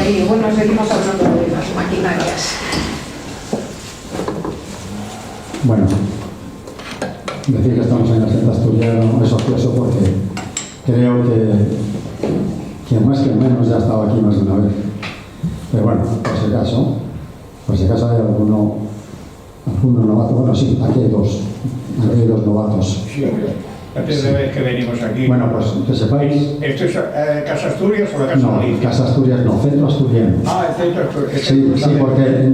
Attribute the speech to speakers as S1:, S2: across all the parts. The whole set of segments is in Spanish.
S1: Y bueno, seguimos hablando de las maquinarias.
S2: Bueno, decir que estamos en el centro asturiano es ocioso porque creo que más que menos ya ha estado aquí más de una vez. Pero bueno, por si acaso hay alguno novato. Bueno, sí, aquí hay dos novatos.
S3: Sí, la primera vez que venimos aquí.
S2: Bueno, pues que sepáis.
S3: ¿Esto es Casa Asturias o la Casa
S2: No,
S3: Galicia?
S2: Casa Asturias no, centro asturiano.
S3: Ah, el centro Asturias.
S2: Sí, porque,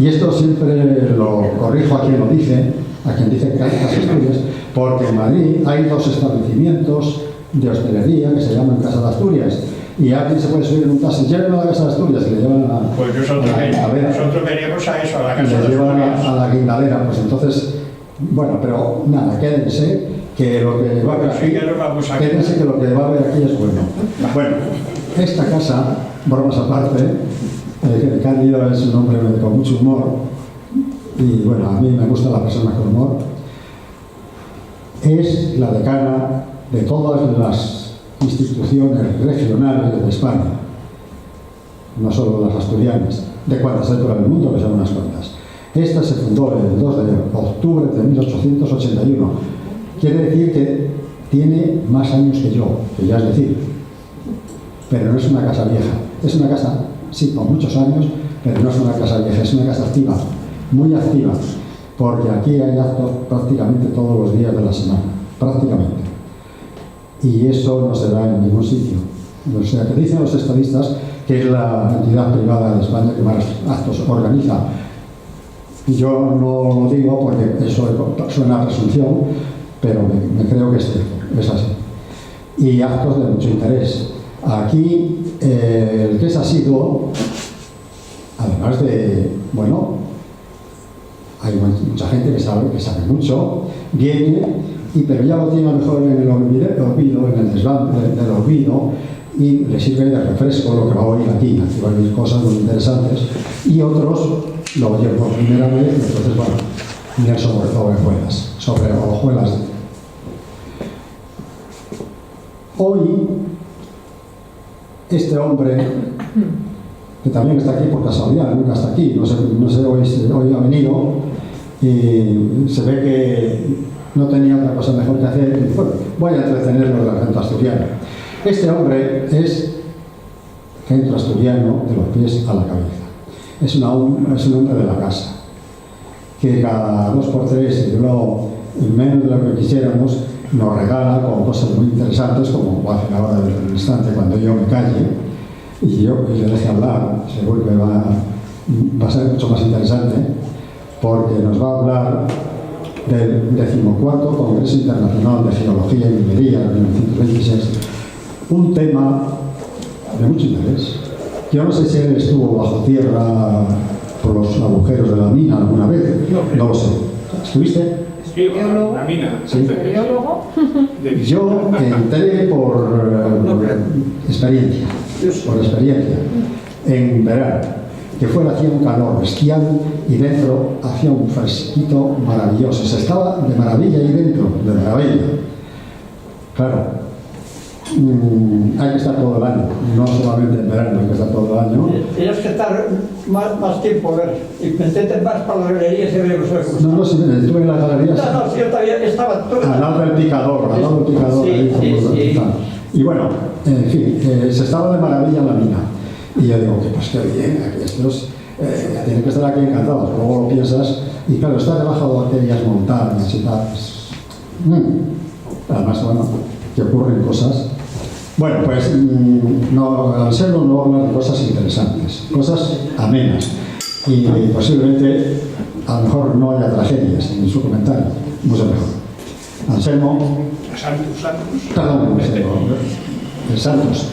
S2: y esto siempre lo corrijo a quien lo dice, a quien dice que hay Casa Asturias, porque en Madrid hay dos establecimientos de hostelería que se llaman Casa de Asturias. Y alguien se puede subir en un taxi, lleven a la Casa de Asturias, que le llevan a
S3: Pues nosotros veníamos a eso, a la Casa de
S2: le llevan
S3: Asturias.
S2: a la guindalera, pues entonces, bueno, pero nada, quédense, que lo que va a haber aquí, quédense que lo que va a haber aquí es bueno. Bueno, esta casa, bromas aparte, Cándido es un hombre con mucho humor, y bueno, a mí me gusta la persona con humor. Es la decana de todas las instituciones regionales de España, no solo las asturianas, de cuantas hay por el mundo, que son unas cuantas. Esta se fundó el 2 de octubre de 1881. Quiere decir que tiene más años que yo, que ya es decir, pero no es una casa vieja. Es una casa, sí, con muchos años, pero no es una casa vieja, es una casa activa, muy activa, porque aquí hay actos prácticamente todos los días de la semana, prácticamente. Y eso no se da en ningún sitio. O sea, que dicen los estadistas que es la entidad privada de España que más actos organiza. Yo no lo digo porque eso suena a presunción, pero me creo que es cierto, es así. Y actos de mucho interés. Aquí, el que es asiduo, además de, bueno, hay mucha gente que sabe mucho, viene, pero ya lo tiene mejor en el olvido, en el desván del olvido, y le sirve de refresco lo que va a oír aquí. Aquí va a oír cosas muy interesantes, y otros lo oyen por primera vez, y entonces, bueno, mirar sobre hojuelas. Hoy, este hombre, que también está aquí por casualidad, nunca está aquí, no sé hoy ha venido, y se ve que no tenía otra cosa mejor que hacer, y bueno, voy a entretenerlo del acento asturiano. Este hombre es centro asturiano de los pies a la cabeza. Es un hombre de la casa, que cada 2x3, y luego en menos de lo que quisiéramos, nos regala con cosas muy interesantes, como va a hacer ahora en el instante cuando yo me calle y le deje hablar. Seguro que va a ser mucho más interesante, porque nos va a hablar del 14º Congreso Internacional de Geología y Minería de 1926, un tema de mucho interés. Yo no sé si él estuvo bajo tierra por los agujeros de la mina alguna vez, no lo sé. ¿Estuviste?
S3: Sí, la mina.
S2: Sí.
S1: ¿Biólogo?
S2: Yo entré por experiencia, en verano, que fuera hacía un calor bestial y dentro hacía un fresquito maravilloso. Se estaba de maravilla ahí dentro, de maravilla. Claro, hay que estar todo el año, no solamente en verano, hay que estar todo el año.
S4: Tienes que estar más tiempo, ver, y meterte más para las galerías y ver los ojos.
S2: No, sí, estuve en las galerías.
S4: No, sí, yo todavía estaba todo.
S2: Al lado del picador,
S4: Sí,
S2: ahí,
S4: sí.
S2: Y bueno, en fin, se estaba de maravilla en la mina. Y yo digo, que pues qué bien, aquí estos tienen que estar aquí encantados. Luego lo piensas, y claro, está debajo de aquellas montañas y tal. Además, bueno, que ocurren cosas. Bueno, pues no, Anselmo no va a hablar de cosas interesantes, cosas amenas. Y posiblemente, a lo mejor no haya tragedias en su comentario, mucho mejor. Anselmo. Perdón, Santos,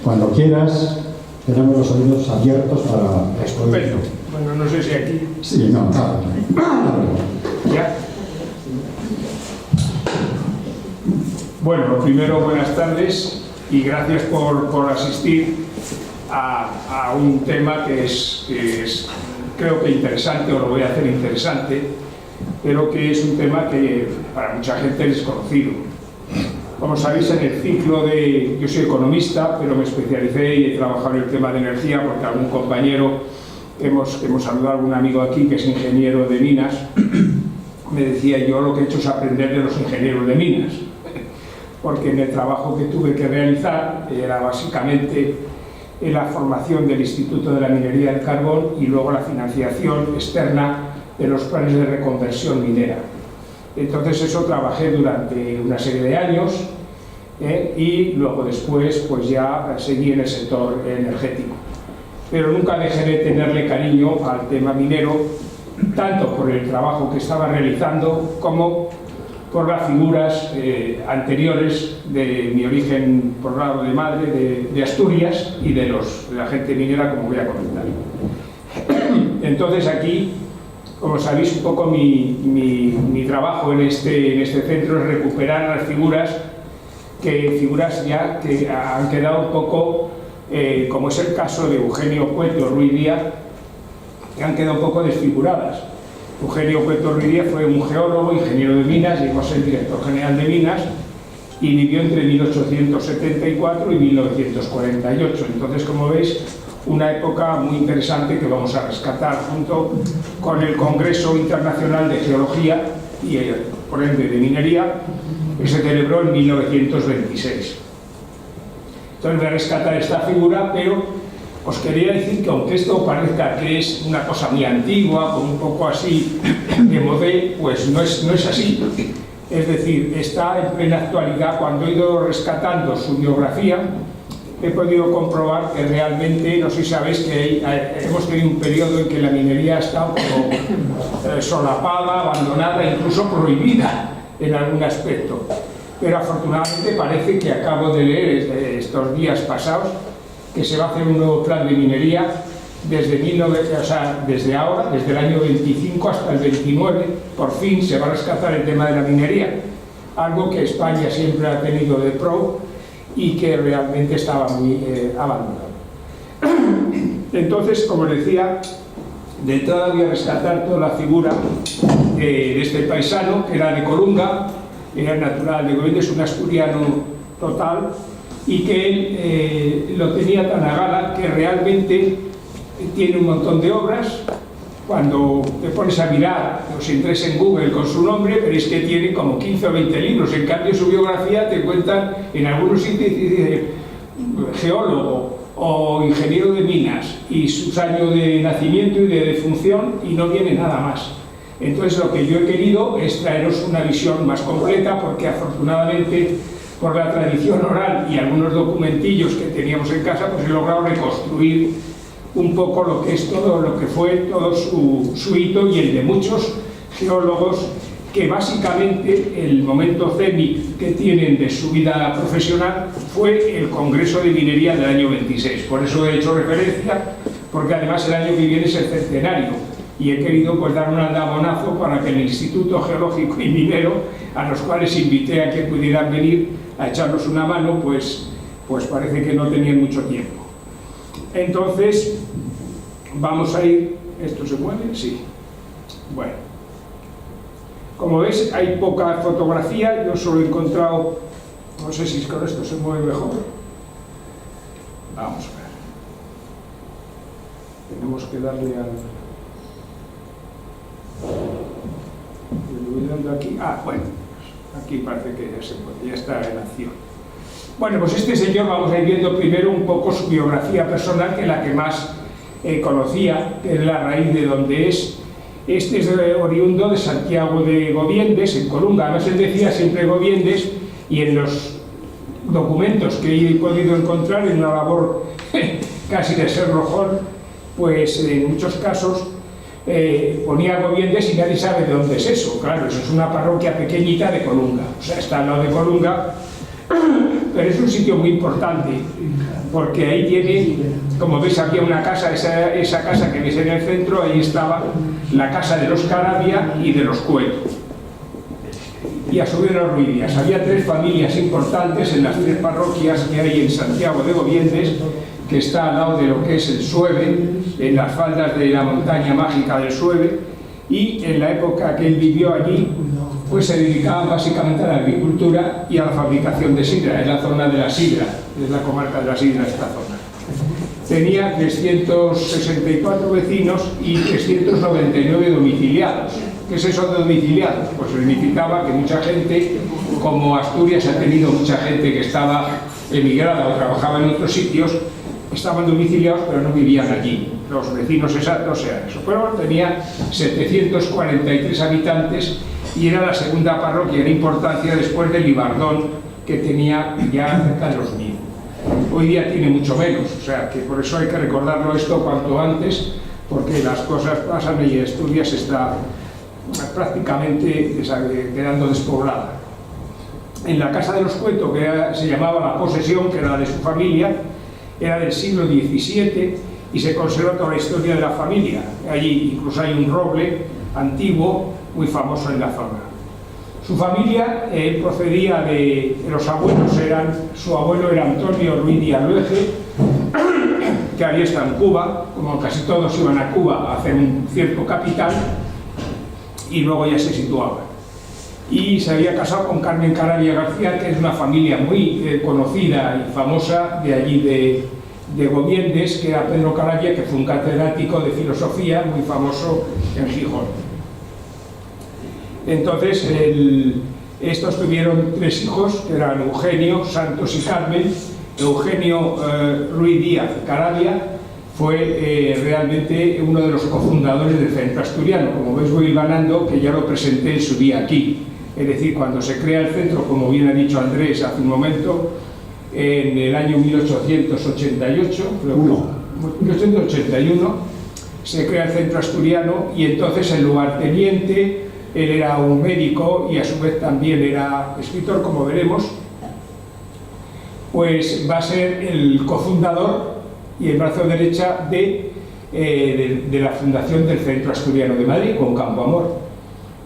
S2: cuando quieras, tenemos los oídos abiertos para...
S3: Estupendo. Bueno, no sé si aquí...
S2: Sí, no,
S3: ¿Ya? Bueno, lo primero, buenas tardes y gracias por asistir a un tema que es creo que interesante, o lo voy a hacer interesante, pero que es un tema que para mucha gente es desconocido. Como sabéis, en el ciclo de... Yo soy economista, pero me especialicé y he trabajado en el tema de energía porque algún compañero, hemos saludado a algún amigo aquí que es ingeniero de minas, me decía: yo lo que he hecho es aprender de los ingenieros de minas, porque en el trabajo que tuve que realizar era básicamente la formación del Instituto de la Minería del Carbón y luego la financiación externa de los planes de reconversión minera. Entonces eso trabajé durante una serie de años y luego después pues ya seguí en el sector energético. Pero nunca dejé de tenerle cariño al tema minero, tanto por el trabajo que estaba realizando como por las figuras anteriores de mi origen por lado de madre, de Asturias, y de la gente minera, como voy a comentar. Entonces aquí, como sabéis, un poco mi trabajo en este centro es recuperar las figuras ya que han quedado un poco, como es el caso de Eugenio Cueto Ruiz Díaz, que han quedado un poco desfiguradas. Eugenio Cueto Ruiz Díaz fue un geólogo, ingeniero de minas, llegó a ser director general de minas y vivió entre 1874 y 1948. Entonces, como veis, una época muy interesante que vamos a rescatar junto con el Congreso Internacional de Geología y, por ende, de Minería, que se celebró en 1926. Entonces voy a rescatar esta figura, pero os quería decir que aunque esto parezca que es una cosa muy antigua, un poco así de modé, pues no es así. Es decir, está en plena actualidad. Cuando he ido rescatando su biografía, he podido comprobar que realmente, no sé si sabéis que hemos tenido un periodo en que la minería ha estado como solapada, abandonada, incluso prohibida en algún aspecto. Pero afortunadamente parece que acabo de leer estos días pasados que se va a hacer un nuevo plan de minería desde ahora, desde el año 25 hasta el 29, por fin se va a rescatar el tema de la minería, algo que España siempre ha tenido de pro y que realmente estaba muy abandonado. Entonces, como decía, de entrada voy a rescatar toda la figura de este paisano, que era de Colunga, era natural de Goyes, un asturiano total, y que él lo tenía tan a gala que realmente tiene un montón de obras. Cuando te pones a mirar, os entres en Google con su nombre, veréis que tiene como 15 o 20 libros. En cambio, su biografía te cuentan en algunos sitios, dice geólogo o ingeniero de minas y sus años de nacimiento y de defunción, y no viene nada más. Entonces, lo que yo he querido es traeros una visión más completa, porque afortunadamente, por la tradición oral y algunos documentillos que teníamos en casa, pues he logrado reconstruir un poco lo que es todo, lo que fue todo su hito y el de muchos geólogos que básicamente el momento cénit que tienen de su vida profesional fue el Congreso de Minería del año 26. Por eso he hecho referencia, porque además el año que viene es el centenario y he querido pues dar un aldabonazo para que el Instituto Geológico y Minero, a los cuales invité a que pudieran venir a echarnos una mano, pues parece que no tenían mucho tiempo. Entonces, vamos a ir... ¿Esto se mueve? Sí. Bueno. Como veis, hay poca fotografía. Yo solo he encontrado... No sé si con esto se mueve mejor. Vamos a ver. Tenemos que darle al... Le voy dando aquí. Ah, bueno. Aquí parece que ya se puede. Ya está en acción. Bueno, pues este señor vamos a ir viendo primero un poco su biografía personal, que es la que más conocía, que es la raíz de donde es. Este es oriundo de Santiago de Gobiendes, en Colunga. Además, él decía siempre Gobiendes, y en los documentos que he podido encontrar, en una labor casi de Sherlock Holmes, pues en muchos casos ponía Gobiendes y nadie sabe de dónde es eso. Claro, eso es una parroquia pequeñita de Colunga. O sea, está al lado de Colunga, pero es un sitio muy importante, porque ahí tiene, como veis, había una casa, esa casa que veis en el centro, ahí estaba la casa de los Caravia y de los Cueto, y a su vez los Ruiz Díaz. Había tres familias importantes en las tres parroquias que hay en Santiago de Gobiendes, que está al lado de lo que es el Sueve, en las faldas de la montaña mágica del Sueve, y en la época que él vivió allí, pues se dedicaban básicamente a la agricultura y a la fabricación de sidra. Es la zona de la sidra, es la comarca de la sidra esta zona. Tenía 364 vecinos y 399 domiciliados. ¿Qué es eso de domiciliados? Pues significaba que mucha gente, como Asturias ha tenido mucha gente que estaba emigrada o trabajaba en otros sitios, estaban domiciliados pero no vivían allí. Los vecinos exactos eran eso. Pero tenía 743 habitantes y era la segunda parroquia en importancia después de Libardón, que tenía ya cerca de los 1000. Hoy día tiene mucho menos, o sea que por eso hay que recordarlo esto cuanto antes, porque las cosas pasan y Asturias está prácticamente quedando despoblada. En la casa de los Cueto, que se llamaba La Posesión, que era de su familia, era del siglo XVII y se conserva toda la historia de la familia. Allí incluso hay un roble antiguo muy famoso en la zona. Su familia procedía de los abuelos, su abuelo era Antonio Ruiz Díaz Luege, que había estado en Cuba, como casi todos iban a Cuba a hacer un cierto capital, y luego ya se situaban. Y se había casado con Carmen Caravia García, que es una familia muy conocida y famosa de allí de Gobiendes, que era Pedro Caravia, que fue un catedrático de filosofía muy famoso en Gijón. Entonces, estos tuvieron 3 hijos, que eran Eugenio, Santos y Carmen. Eugenio Ruiz Díaz Caravia fue realmente uno de los cofundadores del Centro Asturiano. Como veis, voy ganando, que ya lo presenté en su día aquí. Es decir, cuando se crea el centro, como bien ha dicho Andrés hace un momento, en el año 1888, 1881, se crea el Centro Asturiano, y entonces el lugarteniente, él era un médico y a su vez también era escritor, como veremos, pues va a ser el cofundador y el brazo derecha de la fundación del Centro Asturiano de Madrid, con Campo Amor.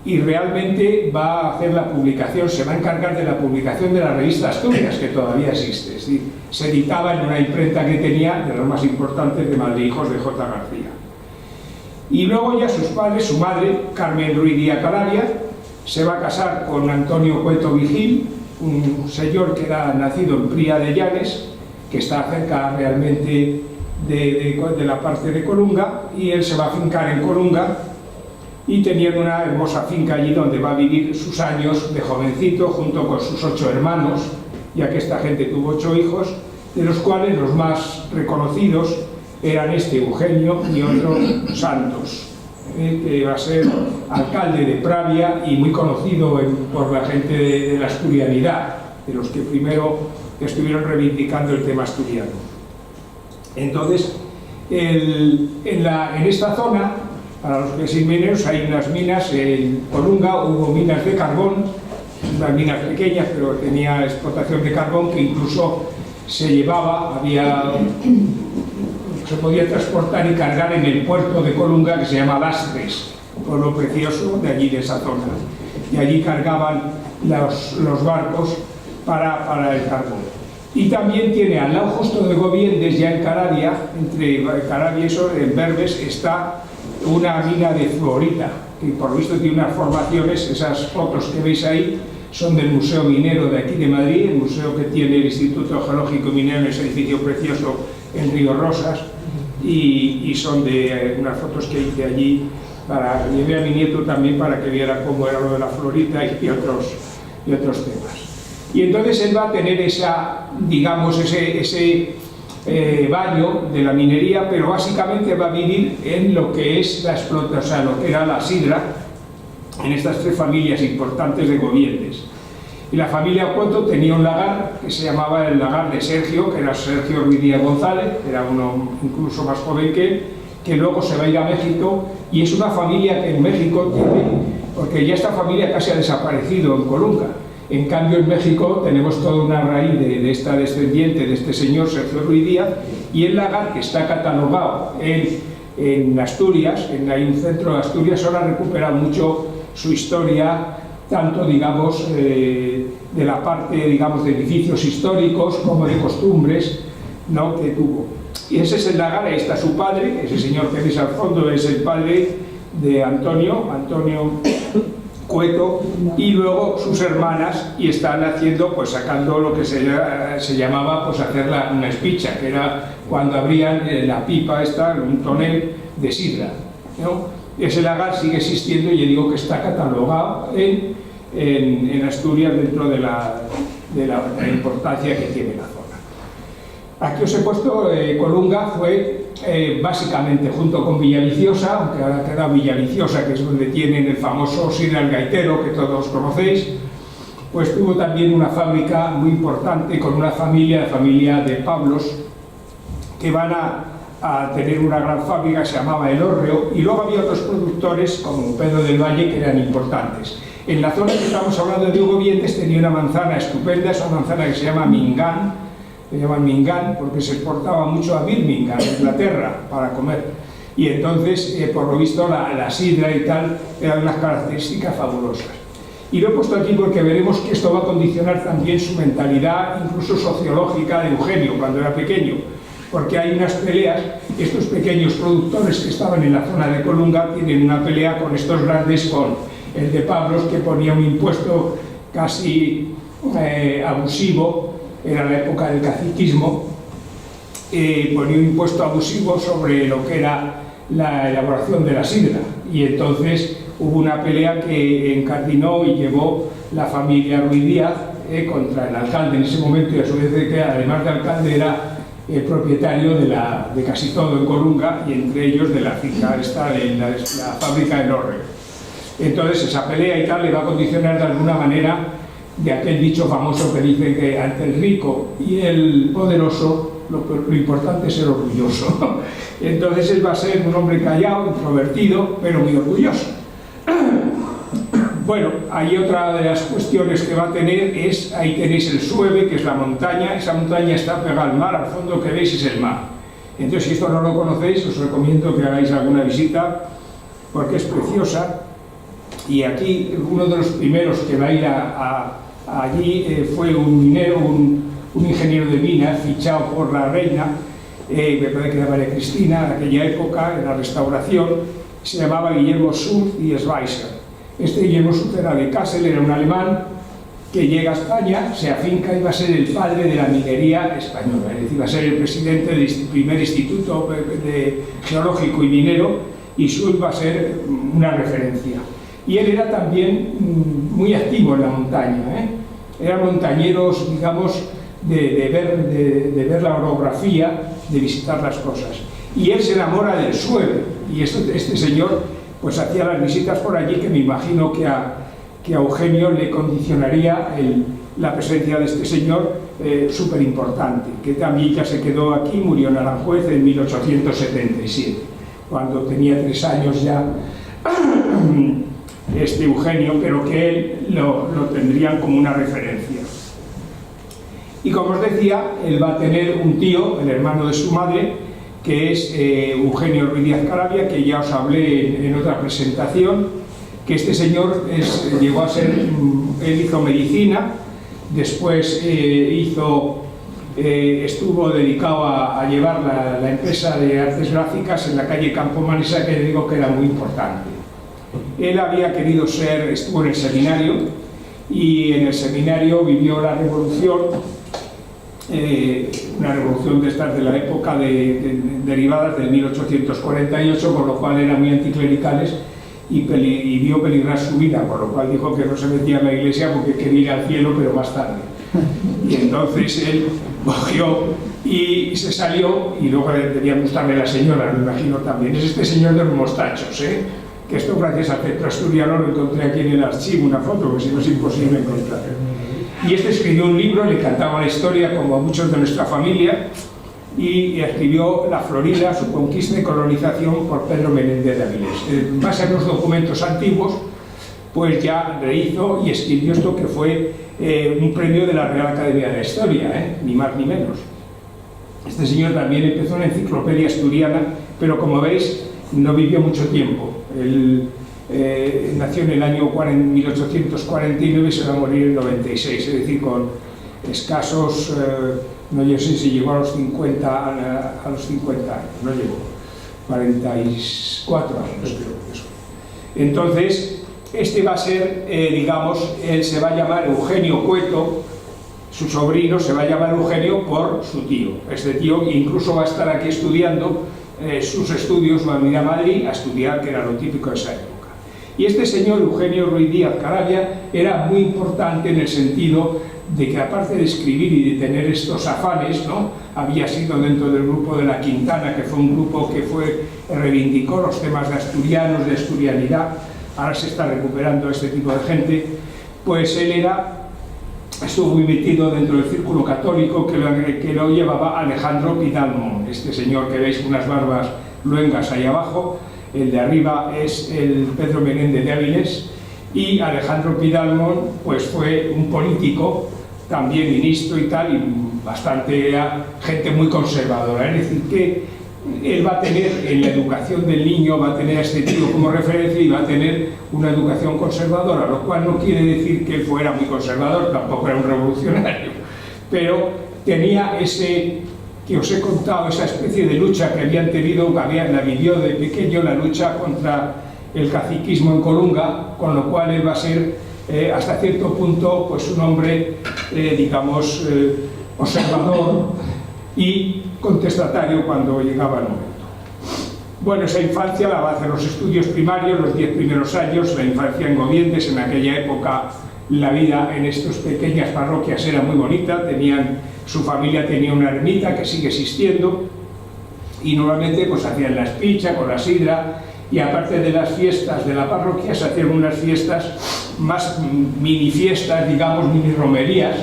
S3: Y realmente va a hacer la publicación, se va a encargar de la publicación de la revista Asturias, que todavía existe. Es decir, se editaba en una imprenta que tenía, de las más importantes de Madrid, hijos de J. García. Y luego ya sus padres, su madre, Carmen Ruiz Díaz Caravia, se va a casar con Antonio Cueto Vigil, un señor que era nacido en Pría de Llanes, que está cerca realmente de la parte de Colunga, y él se va a fincar en Colunga, y tenían una hermosa finca allí donde va a vivir sus años de jovencito junto con sus 8 hermanos, ya que esta gente tuvo 8 hijos, de los cuales los más reconocidos eran Eugenio y otro Santos, que va a ser alcalde de Pravia y muy conocido por la gente de la asturianidad, de los que primero estuvieron reivindicando el tema asturiano. Entonces, en esta zona, para los que sin mineros, hay unas minas. En Colunga hubo minas de carbón, unas minas pequeñas, pero tenía explotación de carbón, que incluso se llevaba, se podía transportar y cargar en el puerto de Colunga, que se llama Lastres, pueblo precioso de allí, de esa zona. Y allí cargaban los barcos para el carbón. Y también tiene al lado justo de Gobiendes, ya en Caravia, entre Caravia y eso, en Berbes, está una mina de fluorita, que por lo visto tiene unas formaciones. Esas fotos que veis ahí son del Museo Minero de aquí de Madrid, el museo que tiene el Instituto Geológico y Minero en ese edificio precioso en Río Rosas, y son de unas fotos que hice allí, llevé a mi nieto también para que viera cómo era lo de la fluorita y otros temas. Y entonces él va a tener digamos, ese baño de la minería, pero básicamente va a vivir en lo que es la explotación, o sea, lo que era la sidra, en estas 3 familias importantes de Gobiendes. Y la familia Cueto tenía un lagar que se llamaba el lagar de Sergio, que era Sergio Ruiz Díaz González, era uno incluso más joven que él, que luego se va a ir a México, y es una familia que en México tiene, porque ya esta familia casi ha desaparecido en Colunga. En cambio, en México tenemos toda una raíz de esta descendiente de este señor Sergio Ruiz Díaz, y el lagar, que está catalogado en Asturias, hay un centro de Asturias, ahora ha recuperado mucho su historia, tanto, digamos, de la parte, digamos, de edificios históricos como de costumbres, ¿no?, que tuvo. Y ese es el lagar. Ahí está su padre, ese señor que veis al fondo es el padre de Antonio Cueto, y luego sus hermanas, y están haciendo, pues sacando lo que se llamaba, pues hacer una espicha, que era cuando abrían la pipa esta, un tonel de sidra, ¿no? Ese lagar sigue existiendo y yo digo que está catalogado en Asturias dentro de la importancia que tiene la zona. Aquí os he puesto Colunga fue básicamente junto con Villaviciosa, aunque ahora ha quedado Villaviciosa, que es donde tienen el famoso sidra El Gaitero, que todos conocéis, pues tuvo también una fábrica muy importante con una familia, la familia de Pablos, que van a tener una gran fábrica que se llamaba El Hórreo, y luego había otros productores como Pedro del Valle que eran importantes. En la zona que estamos hablando de Hugo Vientes tenía una manzana estupenda, es una manzana que se llama Mingán, se llaman Mingán porque se exportaba mucho a Birmingham, Inglaterra, para comer, y entonces por lo visto la sidra y tal eran unas características fabulosas. Y lo he puesto aquí porque veremos que esto va a condicionar también su mentalidad, incluso sociológica, de Eugenio cuando era pequeño, porque hay unas peleas. Estos pequeños productores que estaban en la zona de Colunga tienen una pelea con estos grandes, con el de Pablos, que ponía un impuesto casi abusivo, era la época del caciquismo, ponía un impuesto abusivo sobre lo que era la elaboración de la sidra, y entonces hubo una pelea que encardinó y llevó la familia Ruiz Díaz contra el alcalde en ese momento, y a su vez que además de alcalde era el propietario de casi todo en Colunga, y entre ellos de la finca esta, de la fábrica del Hórreo. Entonces esa pelea y tal le va a condicionar de alguna manera de aquel dicho famoso que dice que ante el rico y el poderoso lo importante es ser orgulloso. Entonces él va a ser un hombre callado, introvertido, pero muy orgulloso. Bueno, ahí otra de las cuestiones que va a tener es, ahí tenéis el Sueve, que es la montaña. Esa montaña está pegada al mar, al fondo que veis es el mar. Entonces, si esto no lo conocéis, os recomiendo que hagáis alguna visita, porque es preciosa. Y aquí, uno de los primeros que va a ir allí fue un minero, un ingeniero de minas, fichado por la reina, me parece que era María Cristina, en aquella época, en la restauración, se llamaba Guillermo Schulz y Schweitzer. Este Guillermo Schulz era de Kassel, era un alemán que llega a España, se afinca y va a ser el padre de la minería española, es decir, va a ser el presidente del primer instituto geológico y minero, y Schulz va a ser una referencia. Y él era también muy activo en la montaña, eran montañeros, digamos, de ver la orografía, de visitar las cosas. Y él se enamora del Sueve, y este señor pues hacía las visitas por allí, que me imagino que a Eugenio le condicionaría la presencia de este señor súper importante, que también ya se quedó aquí, murió en Aranjuez en 1877, cuando tenía 3 años ya Eugenio, pero que él lo tendrían como una referencia. Y como os decía, él va a tener un tío, el hermano de su madre, que es Eugenio Ruiz Díaz Caravia, que ya os hablé en otra presentación, que este señor llegó a ser, él hizo medicina, después estuvo dedicado a llevar la empresa de artes gráficas en la calle Campomanesa, que digo que era muy importante. Él había querido estuvo en el seminario, y en el seminario vivió la revolución, una revolución de estas de la época derivadas del 1848, por lo cual eran muy anticlericales, y vio peligrar su vida, por lo cual dijo que no se metía en la iglesia porque quería ir al cielo, pero más tarde. Y entonces él cogió y se salió, y luego debía gustarle la señora, me imagino también. Es este señor de los mostachos, que esto gracias al Centro Asturiano lo encontré aquí en el archivo, una foto, que si no es imposible encontrar. Y este escribió un libro, le encantaba la historia, como a muchos de nuestra familia, y escribió La Florida, su conquista y colonización, por Pedro Menéndez de Avilés. En base a los documentos antiguos, pues ya rehizo y escribió esto, que fue un premio de la Real Academia de la Historia, ni más ni menos. Este señor también empezó una enciclopedia asturiana, pero como veis, no vivió mucho tiempo. Él nació en el año 1849 y se va a morir en 96, es decir, con escasos, no yo sé si llegó a los 50 años, no llegó, 44 años creo que eso. Entonces, Este va a ser, digamos, él se va a llamar Eugenio Cueto, su sobrino se va a llamar Eugenio por su tío. Este tío incluso va a estar aquí estudiando sus estudios, va a venir a Madrid a estudiar, que era lo típico de esa época. Y este señor Eugenio Ruiz Díaz Caravia era muy importante en el sentido de que, aparte de escribir y de tener estos afanes, ¿no?, había sido dentro del grupo de la Quintana, que fue un grupo que reivindicó los temas de asturianos, de asturianidad. Ahora se está recuperando este tipo de gente. Pues él estuvo muy metido dentro del círculo católico que lo llevaba Alejandro Pidalmón, este señor que veis con unas barbas luengas ahí abajo. El de arriba es el Pedro Menéndez de Áviles, y Alejandro Pidalmón pues fue un político, también ministro y tal, y bastante gente muy conservadora. Es decir, que él va a tener en la educación del niño, va a tener a este tío como referencia y va a tener una educación conservadora, lo cual no quiere decir que él fuera muy conservador, tampoco era un revolucionario, pero tenía ese que os he contado, esa especie de lucha que habían tenido, la vivió de pequeño, la lucha contra el caciquismo en Colunga, con lo cual él va a ser hasta cierto punto pues un hombre, digamos, observador y contestatario cuando llegaba el momento. Bueno, esa infancia la va a hacer los estudios primarios, los 10 primeros años, la infancia en Govientes. En aquella época la vida en estas pequeñas parroquias era muy bonita, su familia tenía una ermita que sigue existiendo, y normalmente pues hacían la espicha con la sidra, y aparte de las fiestas de la parroquia se hacían unas fiestas más mini fiestas, digamos, mini romerías,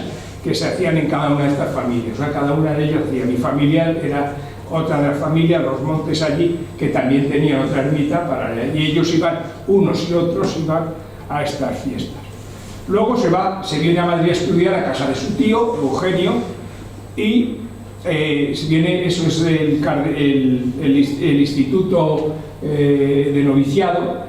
S3: que se hacían en cada una de estas familias. O sea, cada una de ellas hacía. Mi familia era otra de las familias, los Montes allí, que también tenían otra ermita y ellos iban, unos y otros iban a estas fiestas. Luego se viene a Madrid a estudiar a casa de su tío, Eugenio, y eso es el instituto de noviciado,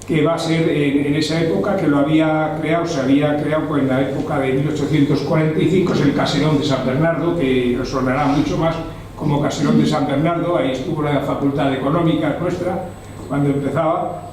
S3: que va a ser en esa época, que lo había creado, se había creado pues, en la época de 1845, es el Caserón de San Bernardo, que os sonará mucho más como Caserón de San Bernardo. Ahí estuvo la Facultad Económica nuestra cuando empezaba,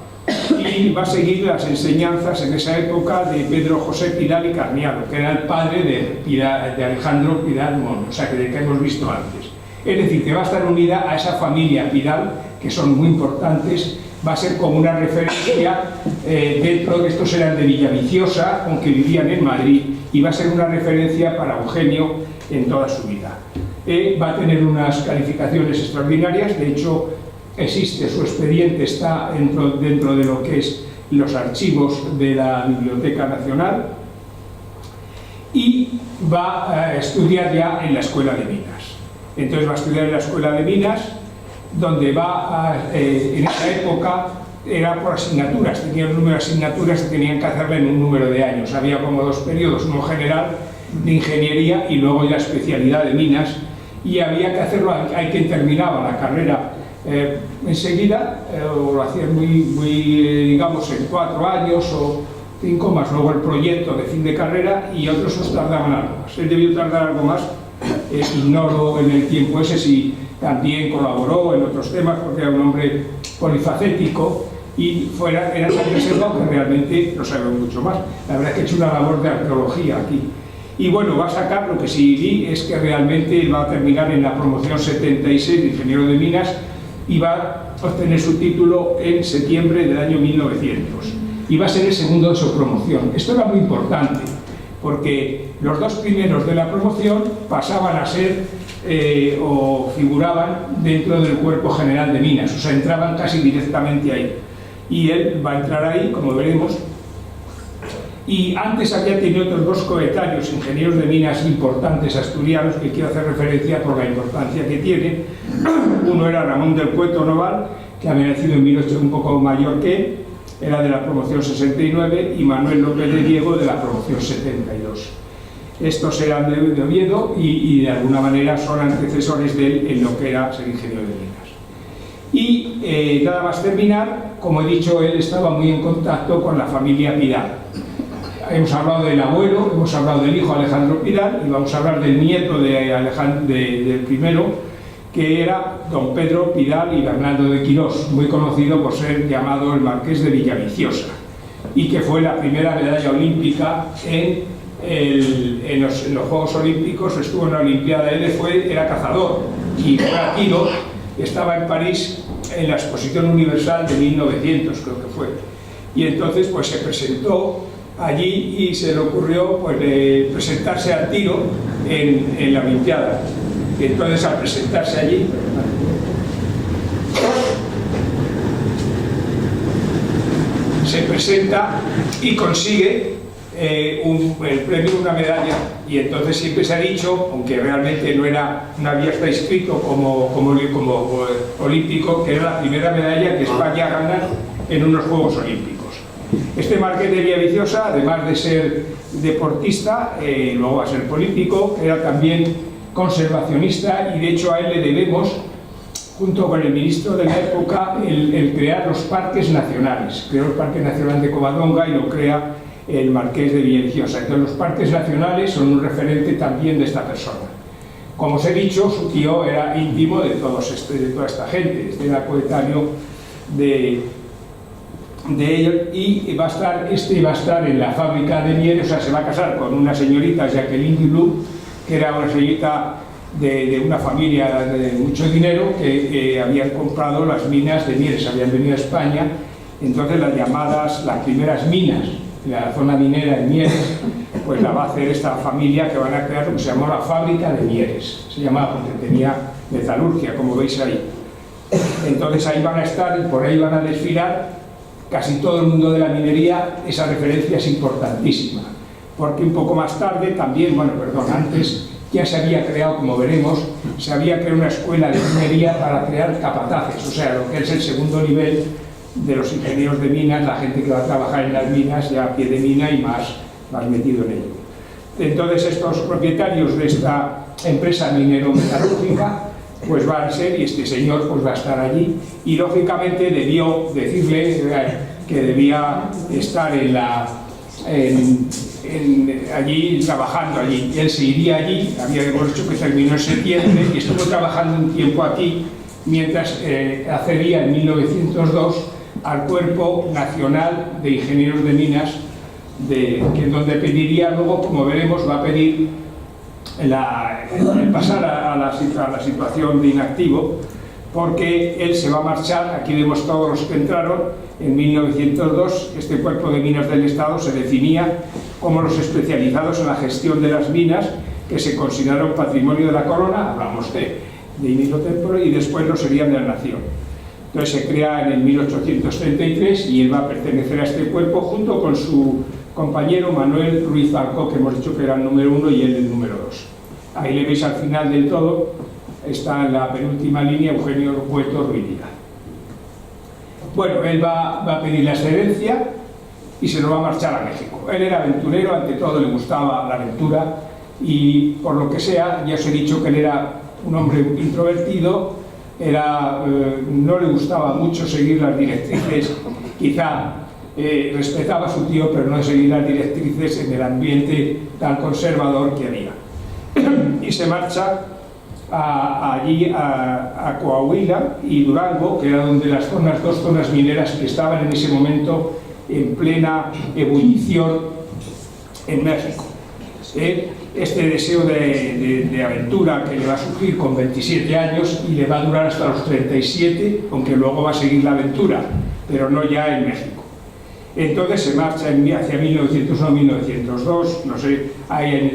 S3: y va a seguir las enseñanzas en esa época de Pedro José Pidal y Carniado, que era el padre de Alejandro Pidalmón, o sea, que hemos visto antes. Es decir, que va a estar unida a esa familia Pidal, que son muy importantes. Va a ser como una referencia dentro de estos, eran de Villaviciosa, aunque vivían en Madrid, y va a ser una referencia para Eugenio en toda su vida. Va a tener unas calificaciones extraordinarias. De hecho, existe su expediente, está dentro de lo que es los archivos de la Biblioteca Nacional, y va a estudiar ya en la Escuela de Minas. Entonces va a estudiar en la Escuela de Minas, donde en esa época era por asignaturas, tenía un número de asignaturas que tenían que hacerla en un número de años. Había como dos periodos, uno general de ingeniería y luego ya especialidad de minas, y había que hacerlo, hay quien terminaba la carrera enseguida, o lo hacían digamos, en 4 años o 5 más, luego el proyecto de fin de carrera, y otros os tardaban algo más. Él debió tardar algo más, ignoro en el tiempo ese si también colaboró en otros temas, porque era un hombre polifacético y era tan reservado que realmente no sabe mucho más. La verdad es que he hecho una labor de arqueología aquí. Y bueno, va a sacar, lo que sí vi es que realmente va a terminar en la promoción 76 de ingeniero de minas, y va a obtener su título en septiembre del año 1900. Y va a ser el segundo de su promoción. Esto era muy importante, porque los 2 primeros de la promoción pasaban a ser o figuraban dentro del Cuerpo General de Minas, o sea, entraban casi directamente ahí. Y él va a entrar ahí, como veremos. Y antes había tenido otros 2 coetáneos, ingenieros de minas importantes asturianos, que quiero hacer referencia por la importancia que tiene. Uno era Ramón del Cueto Noval, que había nacido en 1800, un poco mayor que él, era de la promoción 69, y Manuel López de Diego de la promoción 72. Estos eran de Oviedo y de alguna manera son antecesores de él en lo que era ser ingeniero de minas. Y nada más terminar, como he dicho, él estaba muy en contacto con la familia Pidal. Hemos hablado del abuelo, hemos hablado del hijo Alejandro Pidal, y vamos a hablar del nieto del primero, que era don Pedro Pidal y Bernardo de Quirós, muy conocido por ser llamado el Marqués de Villaviciosa. y que fue la primera medalla olímpica en los Juegos Olímpicos. Estuvo en la Olimpiada, era cazador y fue a tiro, estaba en París en la Exposición Universal de 1900, creo que fue, y entonces pues se presentó allí y se le ocurrió pues presentarse al tiro en la Olimpiada. Y entonces al presentarse allí se presenta y consigue el premio, una medalla, y entonces siempre se ha dicho, aunque realmente no había estado inscrito como olímpico, que era la primera medalla que España gana en unos Juegos Olímpicos. Este Marqués de Villaviciosa, además de ser deportista, luego va a ser político, era también conservacionista, y de hecho a él le debemos, junto con el ministro de la época, el crear los parques nacionales. Creó el Parque Nacional de Covadonga y lo crea el Marqués de Villaviciosa. Entonces los parques nacionales son un referente también de esta persona. Como os he dicho, su tío era íntimo de toda esta gente, era coetáneo de él, y va a estar en la fábrica de Mieres, o sea, se va a casar con una señorita, Jacqueline Dulou, que era una señorita de una familia de mucho dinero, que habían comprado las minas de Mieres, habían venido a España. Entonces las primeras minas, la zona minera de Mieres, pues la va a hacer esta familia, que van a crear lo que se llamó la fábrica de Mieres. Se llamaba porque tenía metalurgia, como veis ahí. Entonces ahí van a estar y por ahí van a desfilar casi todo el mundo de la minería. Esa referencia es importantísima, porque un poco más tarde también, antes ya se había creado, como veremos, se había creado una escuela de minería para crear capataces, o sea, lo que es el segundo nivel de los ingenieros de minas, la gente que va a trabajar en las minas, ya a pie de mina y más metido en ello. Entonces estos propietarios de esta empresa minero-metalúrgica pues van a ser, y este señor pues va a estar allí, y lógicamente debió decirle que debía estar allí trabajando allí. Él se iría allí, habíamos dicho que terminó en septiembre, y estuvo trabajando un tiempo aquí, mientras accedía en 1902 al Cuerpo Nacional de Ingenieros de Minas, donde pediría luego, como veremos, va a pedir el pasar a la situación de inactivo, porque él se va a marchar. Aquí vemos todos los que entraron en 1902. Este Cuerpo de Minas del Estado se definía como los especializados en la gestión de las minas, que se consideraron patrimonio de la corona, hablamos de inicio templo, y después lo serían de la nación. Entonces se crea en el 1833 y él va a pertenecer a este cuerpo junto con su compañero Manuel Ruiz Alcó, que hemos dicho que era el número 1 y él el número 2. Ahí le veis al final del todo, está en la penúltima línea, Eugenio Cueto Ruiz Díaz. Bueno, él va a pedir la excedencia y se lo va a marchar a México. Él era aventurero, ante todo le gustaba la aventura, y por lo que sea, ya os he dicho que él era un hombre introvertido, no le gustaba mucho seguir las directrices, quizá respetaba a su tío, pero no seguir las directrices en el ambiente tan conservador que había. Y se marcha allí a Coahuila y Durango, que eran donde las dos zonas mineras que estaban en ese momento en plena ebullición en México. Este deseo de aventura que le va a surgir con 27 años y le va a durar hasta los 37, aunque luego va a seguir la aventura, pero no ya en México. Entonces se marcha hacia 1901-1902, no sé, ahí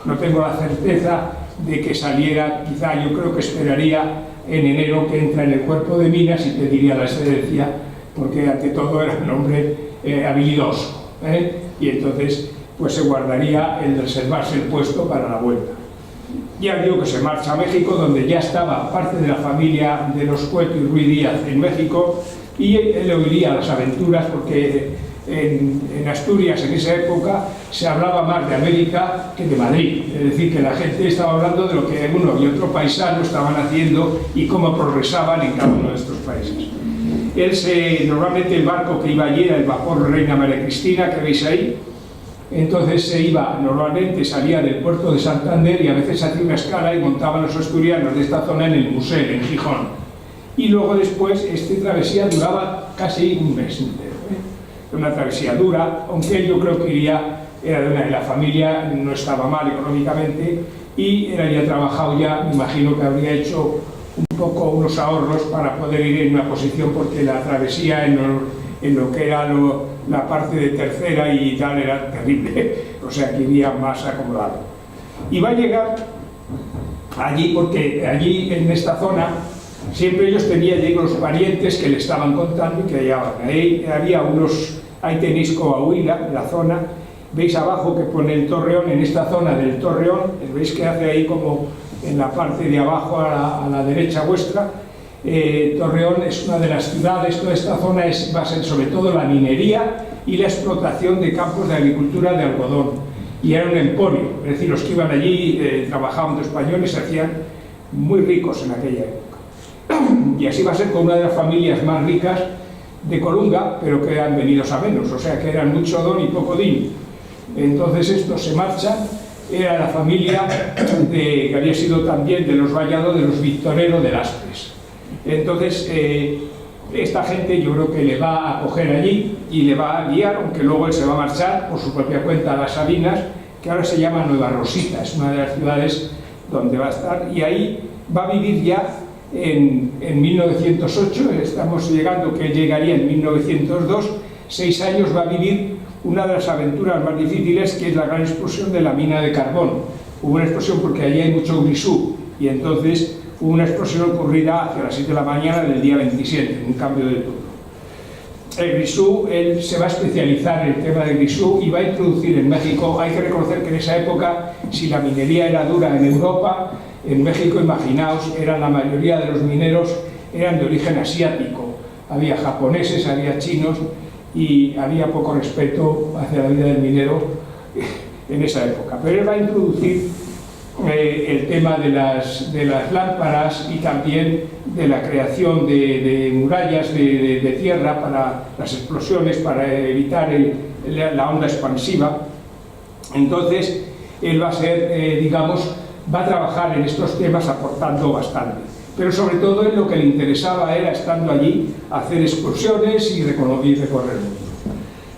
S3: no tengo la certeza de que saliera, quizá yo creo que esperaría en enero, que entra en el Cuerpo de Minas y pediría la excedencia, porque ante todo era un hombre habilidoso, y entonces pues se guardaría el reservarse el puesto para la vuelta. Ya digo que se marcha a México, donde ya estaba parte de la familia de los Cueto y Ruiz Díaz en México, y él oiría las aventuras, porque en Asturias en esa época se hablaba más de América que de Madrid, es decir, que la gente estaba hablando de lo que uno y otro paisano estaban haciendo y cómo progresaban en cada uno de estos países. Normalmente el barco que iba allí era el vapor Reina María Cristina, que veis ahí. Entonces normalmente salía del puerto de Santander y a veces hacía una escala y montaban los asturianos de esta zona en el Musel, en Gijón. Y luego después esta travesía duraba casi un mes entero. fue una travesía dura, aunque él yo creo que era de la familia, no estaba mal económicamente y él había trabajado ya, me imagino que habría hecho un poco unos ahorros para poder ir en una posición, porque la travesía en lo que era la parte de tercera y tal era terrible, o sea que iría más acomodado. Y va a llegar allí porque allí en esta zona siempre ellos tenían allí los parientes que le estaban contando que ahí había unos, ahí tenéis Coahuila, en la zona, veis abajo que pone el Torreón, en esta zona del Torreón, veis que hace ahí como en la parte de abajo a la derecha vuestra. Torreón es una de las ciudades, toda esta zona va a ser sobre todo la minería y la explotación de campos de agricultura de algodón, y era un emporio, es decir, los que iban allí trabajaban de españoles, se hacían muy ricos en aquella época, y así va a ser con una de las familias más ricas de Colunga, pero que han venido a menos, o sea que eran mucho don y poco din. Entonces estos se marchan. Era la familia que había sido también de los Vallado, de los Victorero de Lastres. Entonces, esta gente yo creo que le va a acoger allí y le va a guiar, aunque luego él se va a marchar por su propia cuenta a las Sabinas, que ahora se llama Nueva Rosita, es una de las ciudades donde va a estar, y ahí va a vivir ya en 1908, estamos llegando que llegaría en 1902, 6 años va a vivir una de las aventuras más difíciles, que es la gran explosión de la mina de carbón. Hubo una explosión porque allí hay mucho grisú, y entonces hubo una explosión ocurrida hacia las 7 de la mañana del día 27, un cambio de turno. El grisú, él se va a especializar en el tema del grisú y va a introducir en México. Hay que reconocer que en esa época, si la minería era dura en Europa, en México, imaginaos, la mayoría de los mineros eran de origen asiático. Había japoneses, había chinos, y había poco respeto hacia la vida del minero en esa época. Pero él va a introducir el tema de las lámparas y también de la creación de murallas de tierra para las explosiones, para evitar la onda expansiva. Entonces, él va a ser, digamos, va a trabajar en estos temas aportando bastante. Pero sobre todo él lo que le interesaba era, estando allí, hacer excursiones y recorrer el mundo.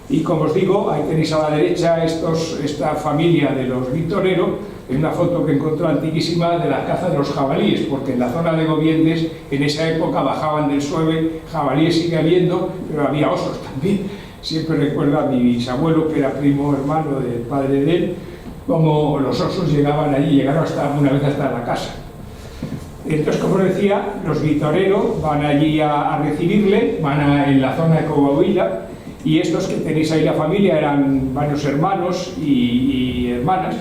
S3: Y como os digo, ahí tenéis a la derecha esta familia de los Victorero, en una foto que encontró antiquísima de la caza de los jabalíes, porque en la zona de Gobiendes, en esa época bajaban del Sueve, jabalíes sigue habiendo, pero había osos también. Siempre recuerdo a mi bisabuelo, que era primo hermano del padre de él, como los osos llegaban allí, llegaron una vez hasta la casa. Entonces, como decía, los Victorero van allí a recibirle, en la zona de Coahuila, y estos que tenéis ahí la familia eran varios hermanos y hermanas.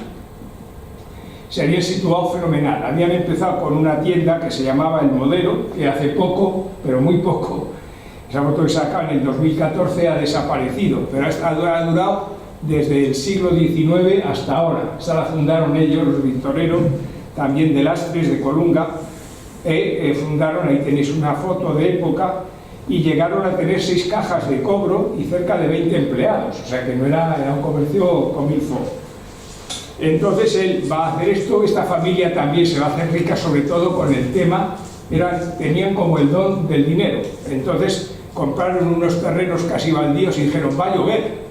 S3: Se habían situado fenomenal. Habían empezado con una tienda que se llamaba El Modelo, que hace poco, pero muy poco, esa foto que sacan en el 2014 ha desaparecido, pero ha durado desde el siglo XIX hasta ahora. Esta la fundaron ellos, los Victorero, también de Lastres, de Colunga. Fundaron, ahí tenéis una foto de época, y llegaron a tener 6 cajas de cobro y cerca de 20 empleados, o sea que no era un comercio comilfo. Entonces él va a hacer esto. Esta familia también se va a hacer rica, sobre todo con el tema, tenían como el don del dinero. Entonces compraron unos terrenos casi baldíos y dijeron, va a llover,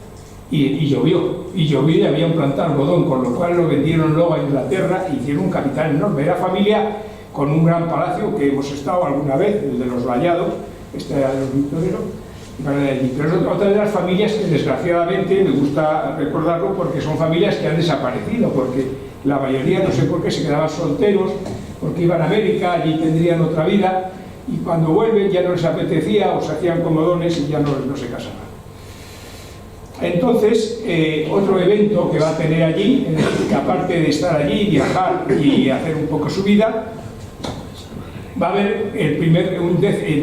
S3: y llovió y habían plantado algodón, con lo cual lo vendieron luego a Inglaterra y hicieron un capital enorme. Era familia con un gran palacio que hemos estado alguna vez, el de los Vallado, este era de los Victorero, pero es otra de las familias que desgraciadamente me gusta recordarlo, porque son familias que han desaparecido, porque la mayoría, no sé por qué, se quedaban solteros, porque iban a América, allí tendrían otra vida, y cuando vuelven ya no les apetecía, o se hacían comodones y ya no se casaban. Entonces, otro evento que va a tener allí, que aparte de estar allí, viajar y hacer un poco su vida, va a haber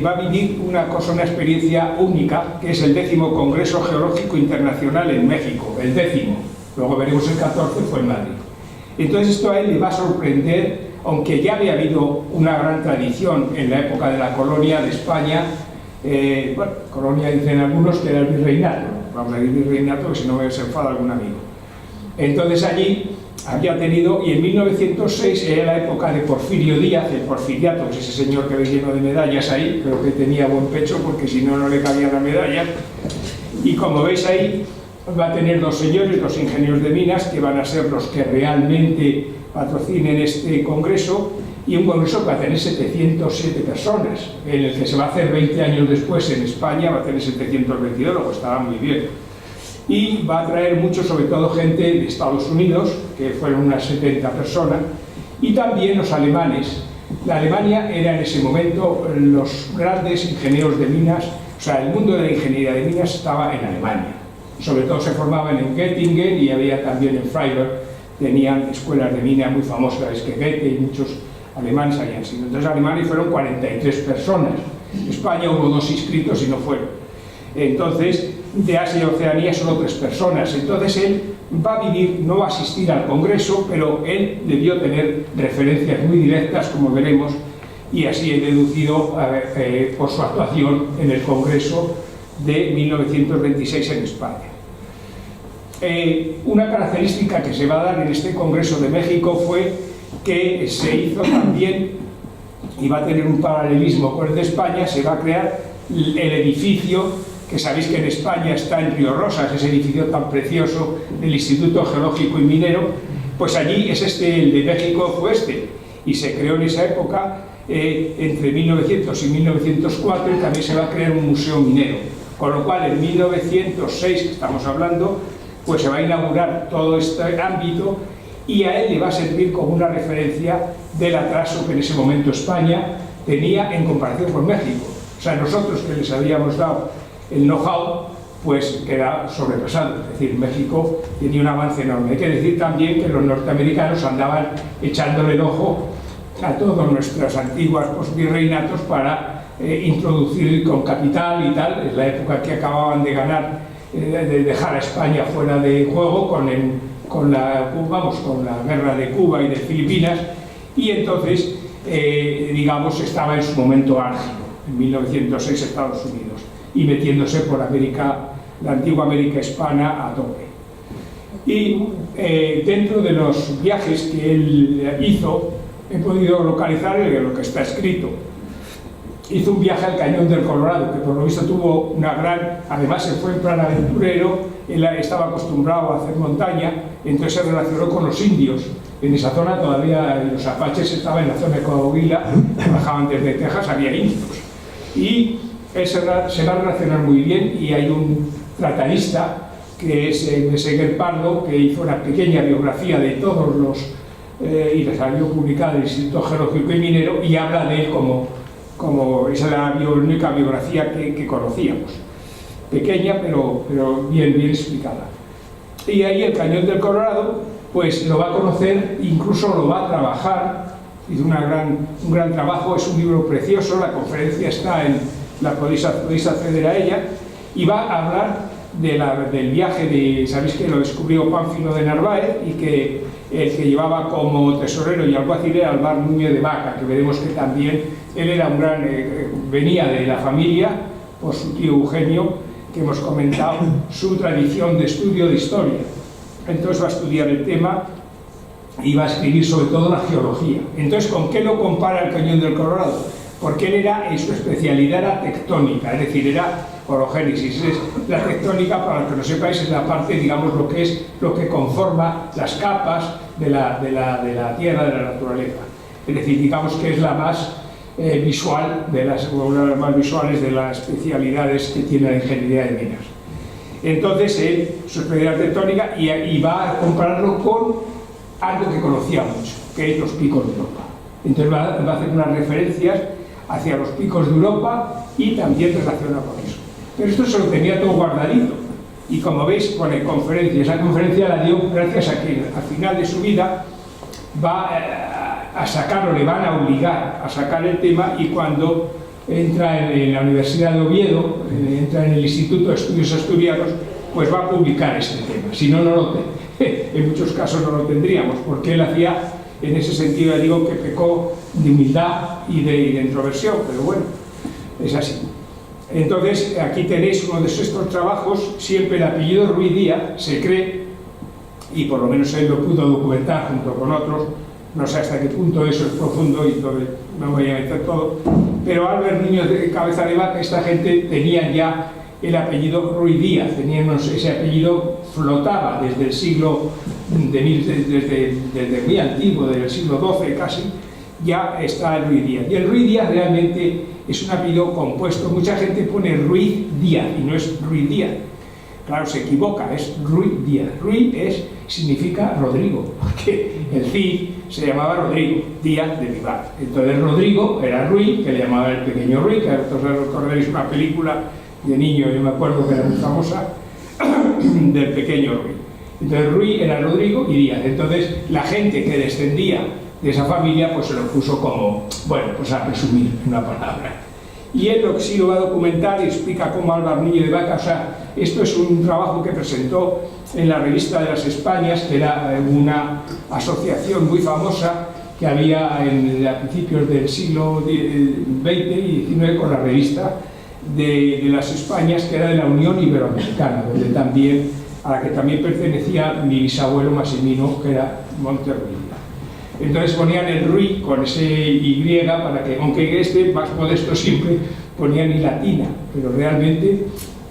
S3: va a vivir una experiencia única, que es el 10º Congreso Geológico Internacional en México, el 10º. Luego veremos el 14, fue en Madrid. Entonces esto a él le va a sorprender, aunque ya había habido una gran tradición en la época de la colonia de España. Colonia dicen algunos que era el virreinato, vamos a decir virreinato, que si no se enfada algún amigo. Entonces allí había tenido, y en 1906 era la época de Porfirio Díaz, el porfiriato, que es ese señor que veis lleno de medallas ahí, creo que tenía buen pecho, porque si no, no le cabían las medallas. Y como veis ahí, va a tener dos señores, dos ingenieros de minas, que van a ser los que realmente patrocinen este congreso, y un congreso que va a tener 707 personas, en el que se va a hacer 20 años después en España, va a tener 722, lo que estará muy bien. Y va a traer mucho, sobre todo gente de Estados Unidos, que fueron unas 70 personas, y también los alemanes. La Alemania era en ese momento los grandes ingenieros de minas, o sea, el mundo de la ingeniería de minas estaba en Alemania. Sobre todo se formaban en Göttingen y había también en Freiberg, tenían escuelas de minas muy famosas, es que Goethe y muchos alemanes habían sido. Entonces Alemania fueron 43 personas, España hubo 2 inscritos y no fueron. Entonces, de Asia y Oceanía solo 3 personas. Entonces él va a vivir, no va a asistir al congreso, pero él debió tener referencias muy directas, como veremos, y así he deducido por su actuación en el congreso de 1926 en España. Una característica que se va a dar en este Congreso de México fue que se hizo también, y va a tener un paralelismo con el de España, se va a crear el edificio, que sabéis que en España está en Río Rosas, ese edificio tan precioso del Instituto Geológico y Minero, pues allí es el de México fue y se creó en esa época, entre 1900 y 1904, y también se va a crear un museo minero, con lo cual en 1906, que estamos hablando, pues se va a inaugurar todo este ámbito, y a él le va a servir como una referencia del atraso que en ese momento España tenía en comparación con México. O sea, nosotros que les habíamos dado el know-how, pues queda sobrepasado. Es decir, México tenía un avance enorme. Hay que decir también que los norteamericanos andaban echándole el ojo a todos nuestros antiguos virreinatos para introducir con capital y tal. Es la época que acababan de ganar, de dejar a España fuera de juego con la guerra de Cuba y de Filipinas, y entonces, digamos, estaba en su momento álgido, en 1906 Estados Unidos, y metiéndose por América, la antigua América hispana a tope. Y dentro de los viajes que él hizo, he podido localizar lo que está escrito. Hizo un viaje al Cañón del Colorado, que por lo visto tuvo una gran... Además, se fue en plan aventurero, él estaba acostumbrado a hacer montaña, entonces se relacionó con los indios. En esa zona todavía los apaches estaban en la zona de Coahuila, bajaban desde Texas, había indios. Y él se va a relacionar muy bien, y hay un tratanista, que es Meseguer Pardo, que hizo una pequeña biografía de todos los... y la salió publicada en el Instituto Geológico y Minero, y habla de él como esa es la única biografía que conocíamos, pequeña pero bien explicada. Y ahí el Cañón del Colorado pues lo va a conocer, incluso lo va a trabajar, hizo un gran trabajo, es un libro precioso, la conferencia está podéis acceder a ella, y va a hablar del viaje sabéis que lo descubrió Pánfilo de Narváez, y que el que llevaba como tesorero y alguacil era Alvar Núñez de Vaca, que veremos que también él era un gran, venía de la familia, por su tío Eugenio, que hemos comentado, su tradición de estudio de historia. Entonces va a estudiar el tema y va a escribir sobre todo la geología. Entonces, ¿con qué lo compara el Cañón del Colorado? Porque él su especialidad era tectónica, es decir, era orogénesis. La tectónica, para los que no sepáis, es la parte, digamos, lo que conforma las capas de la tierra, de la naturaleza. Es decir, digamos que es la más visual, una de las más visuales de las especialidades que tiene la ingeniería de minas. Entonces, su especialidad tectónica, y va a compararlo con algo que conocía mucho, que es los picos de Europa. Entonces va a hacer unas referencias hacia los picos de Europa y también relacionado con eso. Pero esto se lo tenía todo guardadito, y como veis pone conferencia. Esa conferencia la dio gracias a que al final de su vida va a sacarlo, le van a obligar a sacar el tema, y cuando entra en la Universidad de Oviedo, entra en el Instituto de Estudios Asturianos, pues va a publicar este tema. Si no, en muchos casos no lo tendríamos, porque él hacía, en ese sentido, digo que pecó de humildad y de introversión, pero bueno, es así. Entonces, aquí tenéis uno de estos trabajos, siempre el apellido Ruiz Díaz, se cree, y por lo menos él lo pudo documentar junto con otros, no sé hasta qué punto eso es profundo, y no voy a meter todo, pero Albert Niño de Cabeza de Vaca, esta gente tenían ya el apellido Ruiz Díaz. Ese apellido flotaba desde el siglo, desde muy antiguo, desde el siglo XII casi, ya está el Ruiz Díaz. Y el Ruiz Díaz realmente es un apellido compuesto. Mucha gente pone Ruiz Díaz y no es Ruiz Díaz. Claro, se equivoca, es Ruiz Díaz. Ruiz significa Rodrigo, porque el Cid se llamaba Rodrigo, Díaz de Vivar. Entonces Rodrigo era Ruiz, que le llamaban el pequeño Ruiz, que vosotros recordaréis una película de niño, yo me acuerdo que era muy famosa, del pequeño Ruiz. Entonces Ruiz era Rodrigo y Díaz. Entonces la gente que descendía de esa familia pues se lo puso como, bueno, pues a presumir, una palabra. Y él lo que sí lo va a documentar y explica cómo Álvaro Niño de Vaca, o sea, esto es un trabajo que presentó en la Revista de las Españas, que era una asociación muy famosa que había a principios del siglo XX y XIX con la Revista de las Españas, que era de la Unión Iberoamericana, donde también, a la que también pertenecía mi bisabuelo Massimino, que era Monterrey. Entonces ponían el Ruiz con ese Y, para que, aunque más modesto siempre, ponían I latina, pero realmente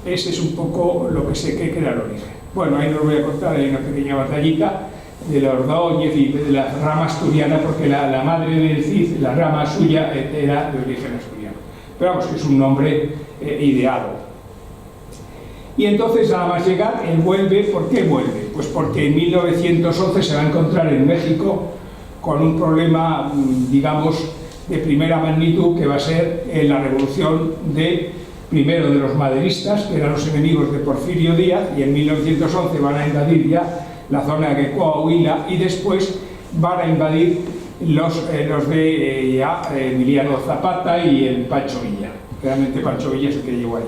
S3: ese es un poco lo que sé que era el origen. Bueno, ahí no os voy a contar, hay una pequeña batallita de la Ordóñez y de la rama asturiana, porque la madre del Cid, la rama suya, era de origen asturiano. Pero vamos, que es un nombre ideado. Y entonces, nada más llegar, él vuelve. ¿Por qué vuelve? Pues porque en 1911 se va a encontrar en México con un problema, digamos, de primera magnitud, que va a ser la revolución primero de los maderistas, que eran los enemigos de Porfirio Díaz, y en 1911 van a invadir ya la zona de Coahuila, y después van a invadir los de Emiliano Zapata y el Pancho Villa. Realmente Pancho Villa es el que llegó ahí.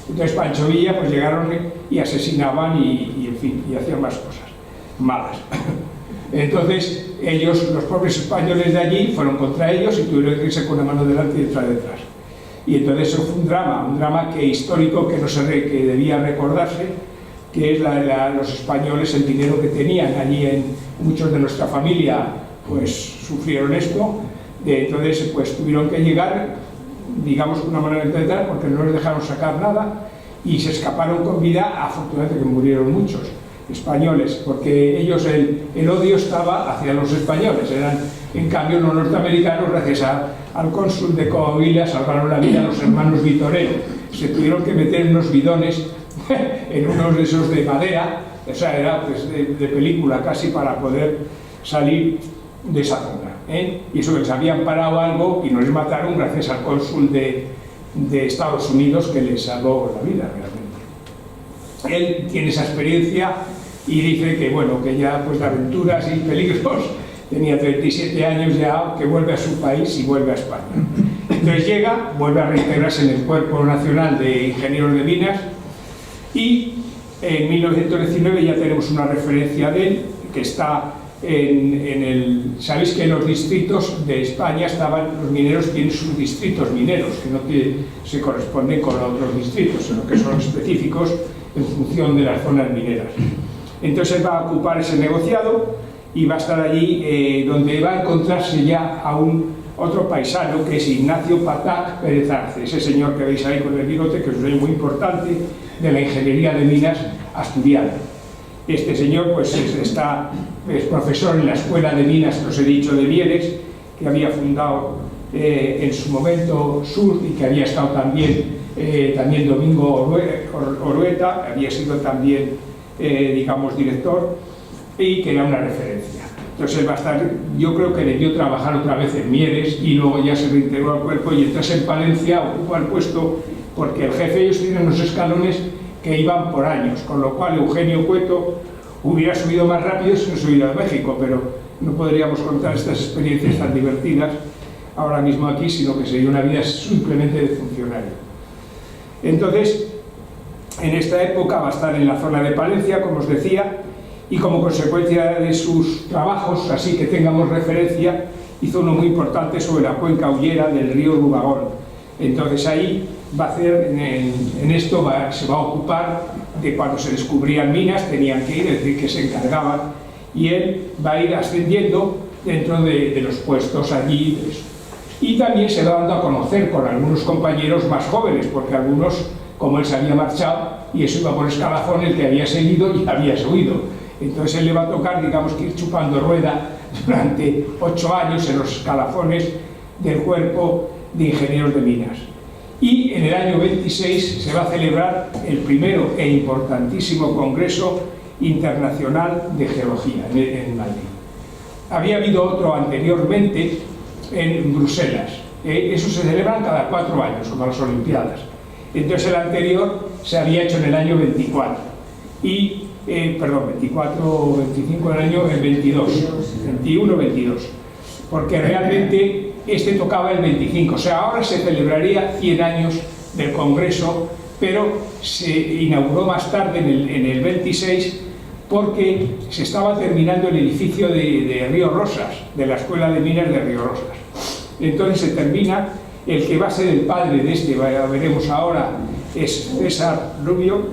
S3: Entonces Pancho Villa pues llegaron y asesinaban y en fin, y hacían más cosas malas. Entonces ellos, los propios españoles de allí, fueron contra ellos y tuvieron que irse con una mano delante y otra detrás. Y entonces eso fue un drama que histórico, que que debía recordarse, que es los españoles, el dinero que tenían allí. Muchos de nuestra familia pues sufrieron esto. Entonces pues tuvieron que llegar, digamos, con una mano detrás, porque no les dejaron sacar nada y se escaparon con vida. Afortunadamente que murieron muchos españoles, porque ellos, el odio estaba hacia los españoles. En cambio los norteamericanos, gracias al cónsul de Coahuila, salvaron la vida a los hermanos Vitorero. Se tuvieron que meter en unos bidones en unos de esos de madera, o sea, era pues, de película casi, para poder salir de esa zona, y eso, que les habían parado algo y no les mataron gracias al cónsul de Estados Unidos, que les salvó la vida realmente. Él tiene esa experiencia y dice que, bueno, que ya pues de aventuras y peligros, tenía 37 años ya, que vuelve a su país y vuelve a España. Entonces llega, vuelve a reintegrarse en el Cuerpo Nacional de Ingenieros de Minas, y en 1919 ya tenemos una referencia de él, que está sabéis que en los distritos de España los mineros tienen sus distritos mineros, que no se corresponden con otros distritos, sino que son específicos en función de las zonas mineras. Entonces él va a ocupar ese negociado y va a estar allí, donde va a encontrarse ya a otro paisano, que es Ignacio Patac Pérez Arce, ese señor que veis ahí con el bigote, que es un señor muy importante de la ingeniería de minas asturiana. Este señor pues es profesor en la Escuela de Minas, que os he dicho, de Mieres, que había fundado en su momento Sur, y que había estado también Domingo Orueta, había sido también, digamos, director, y que era una referencia. Entonces él va a estar, yo creo que debió trabajar otra vez en Mieres y luego ya se reintegró al cuerpo, y entonces en Palencia ocupa el puesto, porque el jefe, ellos tienen unos escalones que iban por años, con lo cual Eugenio Cueto hubiera subido más rápido si no se hubiera ido a México, pero no podríamos contar estas experiencias tan divertidas ahora mismo aquí, sino que sería una vida simplemente de funcionario. Entonces, en esta época va a estar en la zona de Palencia, como os decía, y como consecuencia de sus trabajos, así que tengamos referencia, hizo uno muy importante sobre la cuenca hullera del río Rubagón. Entonces ahí va a hacer, en esto se va a ocupar de cuando se descubrían minas, tenían que ir, es decir, que se encargaban, y él va a ir ascendiendo dentro de los puestos allí. Y también se va dando a conocer con algunos compañeros más jóvenes, porque algunos como él se había marchado y eso iba por escalafón, el que había seguido y había subido. Entonces él le va a tocar, digamos, que ir chupando rueda durante 8 años en los escalafones del Cuerpo de Ingenieros de Minas. Y en el año 26 se va a celebrar el primero e importantísimo Congreso Internacional de Geología en Madrid. Había habido otro anteriormente en Bruselas. Eso se celebran cada 4 años, como las Olimpiadas. Entonces el anterior se había hecho en el año 24. Y, perdón, 24 o 25 en el año 22. 21-22. Porque realmente este tocaba el 25. O sea, ahora se celebraría 100 años del Congreso, pero se inauguró más tarde en el 26 porque se estaba terminando el edificio de Río Rosas, de la Escuela de Minas de Río Rosas. Entonces se termina, el que va a ser el padre de este, veremos ahora, es César Rubio,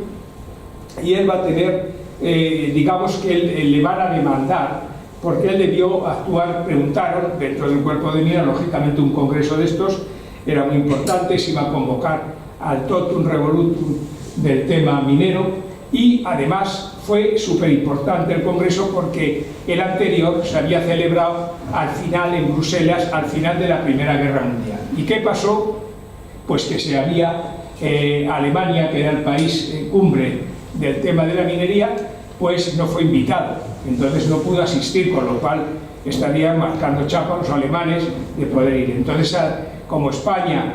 S3: y él va a tener, digamos que le van a demandar, porque él debió actuar, preguntaron, dentro del Cuerpo de Minas, lógicamente un congreso de estos era muy importante, se iba a convocar al totum revolutum del tema minero, y además fue súper importante el congreso porque el anterior se había celebrado al final en Bruselas, al final de la Primera Guerra Mundial. ¿Y qué pasó? Pues que se había Alemania, que era el país cumbre del tema de la minería, pues no fue invitado, entonces no pudo asistir, con lo cual estarían marcando chapa a los alemanes de poder ir. Entonces, como España,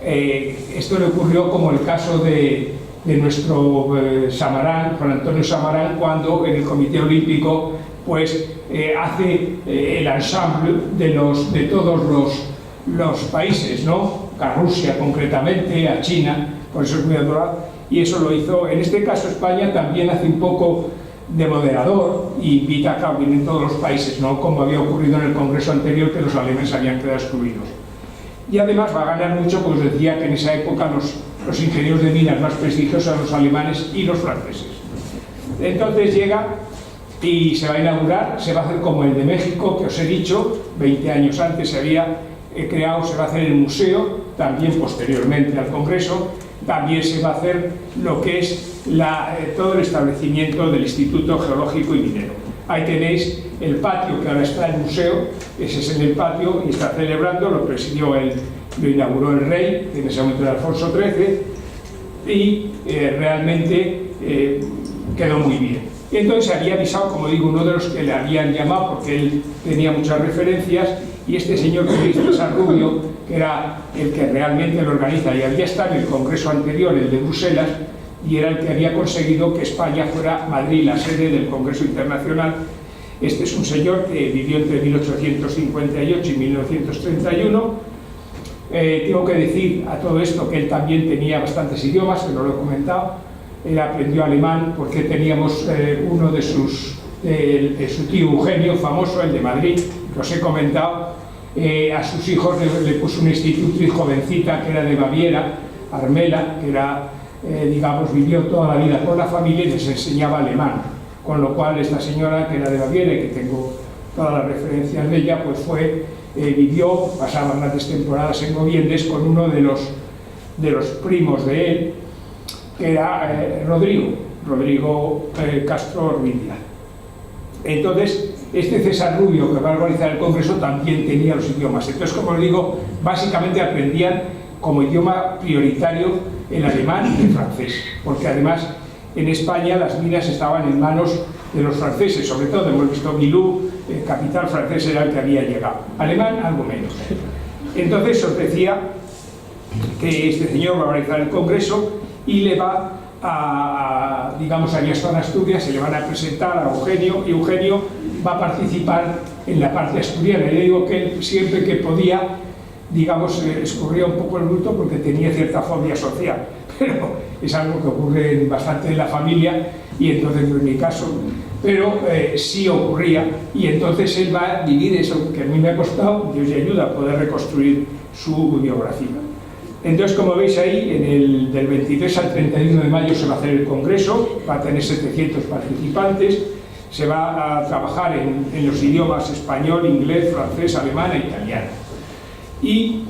S3: esto le ocurrió como el caso de nuestro Samarán, Juan Antonio Samarán, cuando en el Comité Olímpico pues hace el ensemble de todos los países, ¿no? A Rusia concretamente, a China, por eso es muy adorado, y eso lo hizo, en este caso España también hace un poco de moderador y invita a que vienen todos los países, no como había ocurrido en el congreso anterior, que los alemanes habían quedado excluidos. Y además va a ganar mucho, pues decía que en esa época los ingenieros de minas más prestigiosos eran los alemanes y los franceses. Entonces llega y se va a inaugurar, se va a hacer como el de México, que os he dicho, 20 años antes se había creado, se va a hacer el museo, también posteriormente al congreso, también se va a hacer lo que es todo el establecimiento del Instituto Geológico y Minero. Ahí tenéis el patio, que ahora está el museo, ese es en el patio y está celebrando, lo presidió lo inauguró el rey, en ese momento era Alfonso XIII, y realmente quedó muy bien. Y entonces había avisado, como digo, uno de los que le habían llamado, porque él tenía muchas referencias, y este señor que veis, César Rubio, que era el que realmente lo organiza, y había estado en el congreso anterior, el de Bruselas, y era el que había conseguido que España fuera Madrid la sede del Congreso Internacional. Este es un señor que vivió entre 1858 y 1931. Tengo que decir a todo esto que él también tenía bastantes idiomas, que no lo he comentado. Él aprendió alemán porque teníamos uno de su tío Eugenio, famoso, el de Madrid, que os he comentado. A sus hijos le puso una institutriz jovencita que era de Baviera, Armela, que era, digamos, vivió toda la vida con la familia y les enseñaba alemán. Con lo cual esta señora, que era de Baviera y que tengo todas las referencias de ella, pues vivió, pasaba grandes temporadas en Goviendes con uno de los primos de él, que era Rodrigo Castro Orbidia. Entonces, este César Rubio, que va a organizar el congreso, también tenía los idiomas. Entonces, como os digo, básicamente aprendían como idioma prioritario el alemán y el francés, porque además en España las minas estaban en manos de los franceses, sobre todo hemos visto Milú, el capital francés era el que había llegado, alemán algo menos. Entonces os decía que este señor va a organizar el congreso y le va a digamos, allá está en Asturias, se le van a presentar a Eugenio, y Eugenio va a participar en la parte asturiana. Y le digo que él, siempre que podía, digamos, escurría un poco el bulto porque tenía cierta fobia social, pero es algo que ocurre bastante en la familia, y entonces no es mi caso, pero sí ocurría, y entonces él va a vivir eso que a mí me ha costado, Dios le ayuda a poder reconstruir su biografía. Entonces, como veis ahí, del 23 al 31 de mayo se va a hacer el congreso, va a tener 700 participantes, se va a trabajar en los idiomas español, inglés, francés, alemán e italiano. Y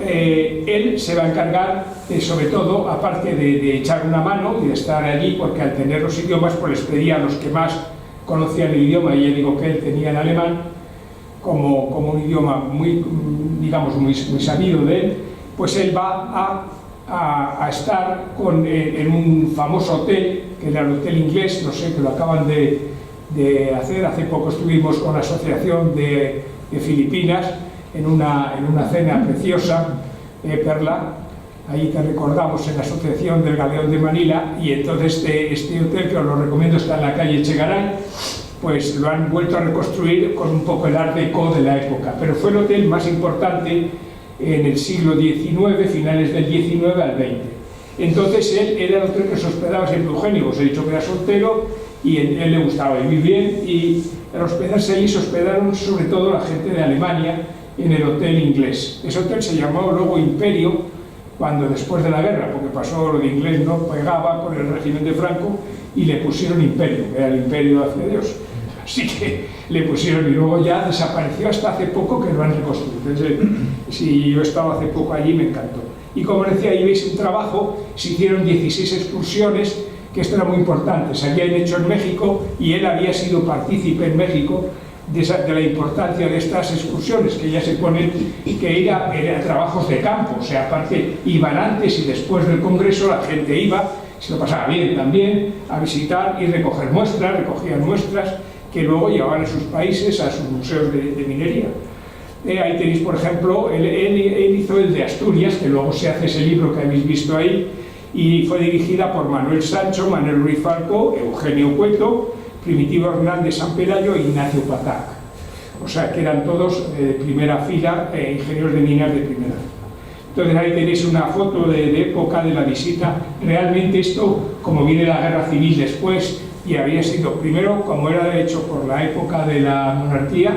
S3: él se va a encargar, sobre todo, aparte de echar una mano y de estar allí, porque al tener los idiomas, pues les pedía a los que más conocían el idioma, y ya digo que él tenía el alemán como un idioma muy, digamos, muy sabido de él, pues él va a estar en un famoso hotel, que era el Hotel Inglés, no sé, que lo acaban de hacer. Hace poco estuvimos con la Asociación de Filipinas en una cena preciosa, Perla. Ahí te recordamos en la Asociación del Galeón de Manila, y entonces este hotel, que os lo recomiendo, está en la calle Echegaray, pues lo han vuelto a reconstruir con un poco el art déco de la época, pero fue el hotel más importante en el siglo XIX, finales del XIX al XX. Entonces él era el hotel que se hospedaba siempre Eugenio. Os he dicho que era soltero y a él le gustaba vivir bien, y al hospedarse allí se hospedaron sobre todo la gente de Alemania en el Hotel Inglés. Ese hotel se llamó luego Imperio, cuando después de la guerra, porque pasó lo de inglés, no pegaba con el régimen de Franco, y le pusieron Imperio, que era el imperio hacia Dios. Así que le pusieron, y luego ya desapareció hasta hace poco, que lo han reconstruido. Entonces, si yo he estado hace poco allí, me encantó. Y como decía, ahí veis un trabajo, se hicieron 16 excursiones, que esto era muy importante, se habían hecho en México, y él había sido partícipe en México de la importancia de estas excursiones, que ya se ponen, que era trabajos de campo. O sea, aparte, iban antes y después del Congreso, la gente iba, se lo pasaba bien también, a visitar y recoger muestras, recogían muestras, que luego llevaban a sus países, a sus museos de minería. Ahí tenéis, por ejemplo, él hizo el de Asturias, que luego se hace ese libro que habéis visto ahí, y fue dirigida por Manuel Sancho, Manuel Ruiz Falcó, Eugenio Cueto, Primitivo Hernández San Pelayo e Ignacio Patac. O sea, que eran todos de primera fila, ingenieros de minas de primera fila. Entonces ahí tenéis una foto de época de la visita. Realmente esto, como viene la guerra civil después, y había sido primero, como era hecho por la época de la monarquía,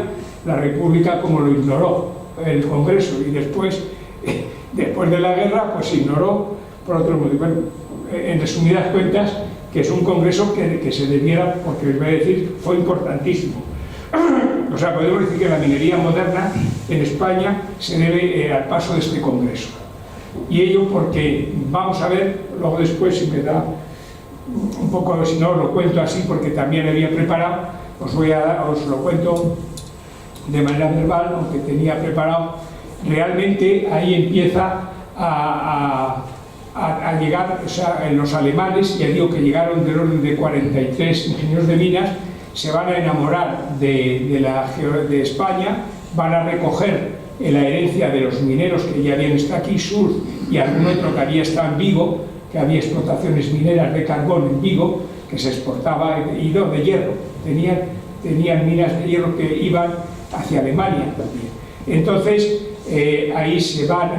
S3: la República como lo ignoró el Congreso, y después de la guerra, pues ignoró por otro motivo. Bueno, en resumidas cuentas, que es un Congreso que se debiera, porque les voy a decir, fue importantísimo. O sea, podemos decir que la minería moderna en España se debe al paso de este Congreso. Y ello porque, vamos a ver, luego después, si me da un poco, si no os lo cuento así, porque también había preparado, os lo cuento de manera verbal, aunque tenía preparado. Realmente ahí empieza a llegar, o sea, en los alemanes, ya digo que llegaron del orden de 43 ingenieros de minas, se van a enamorar de España, van a recoger la herencia de los mineros que ya habían estado aquí, Sur, y algún otro que había estado en Vigo, que había explotaciones mineras de carbón en Vigo, que se exportaba, y no, de hierro, tenían minas de hierro que iban hacia Alemania también. Entonces, ahí se van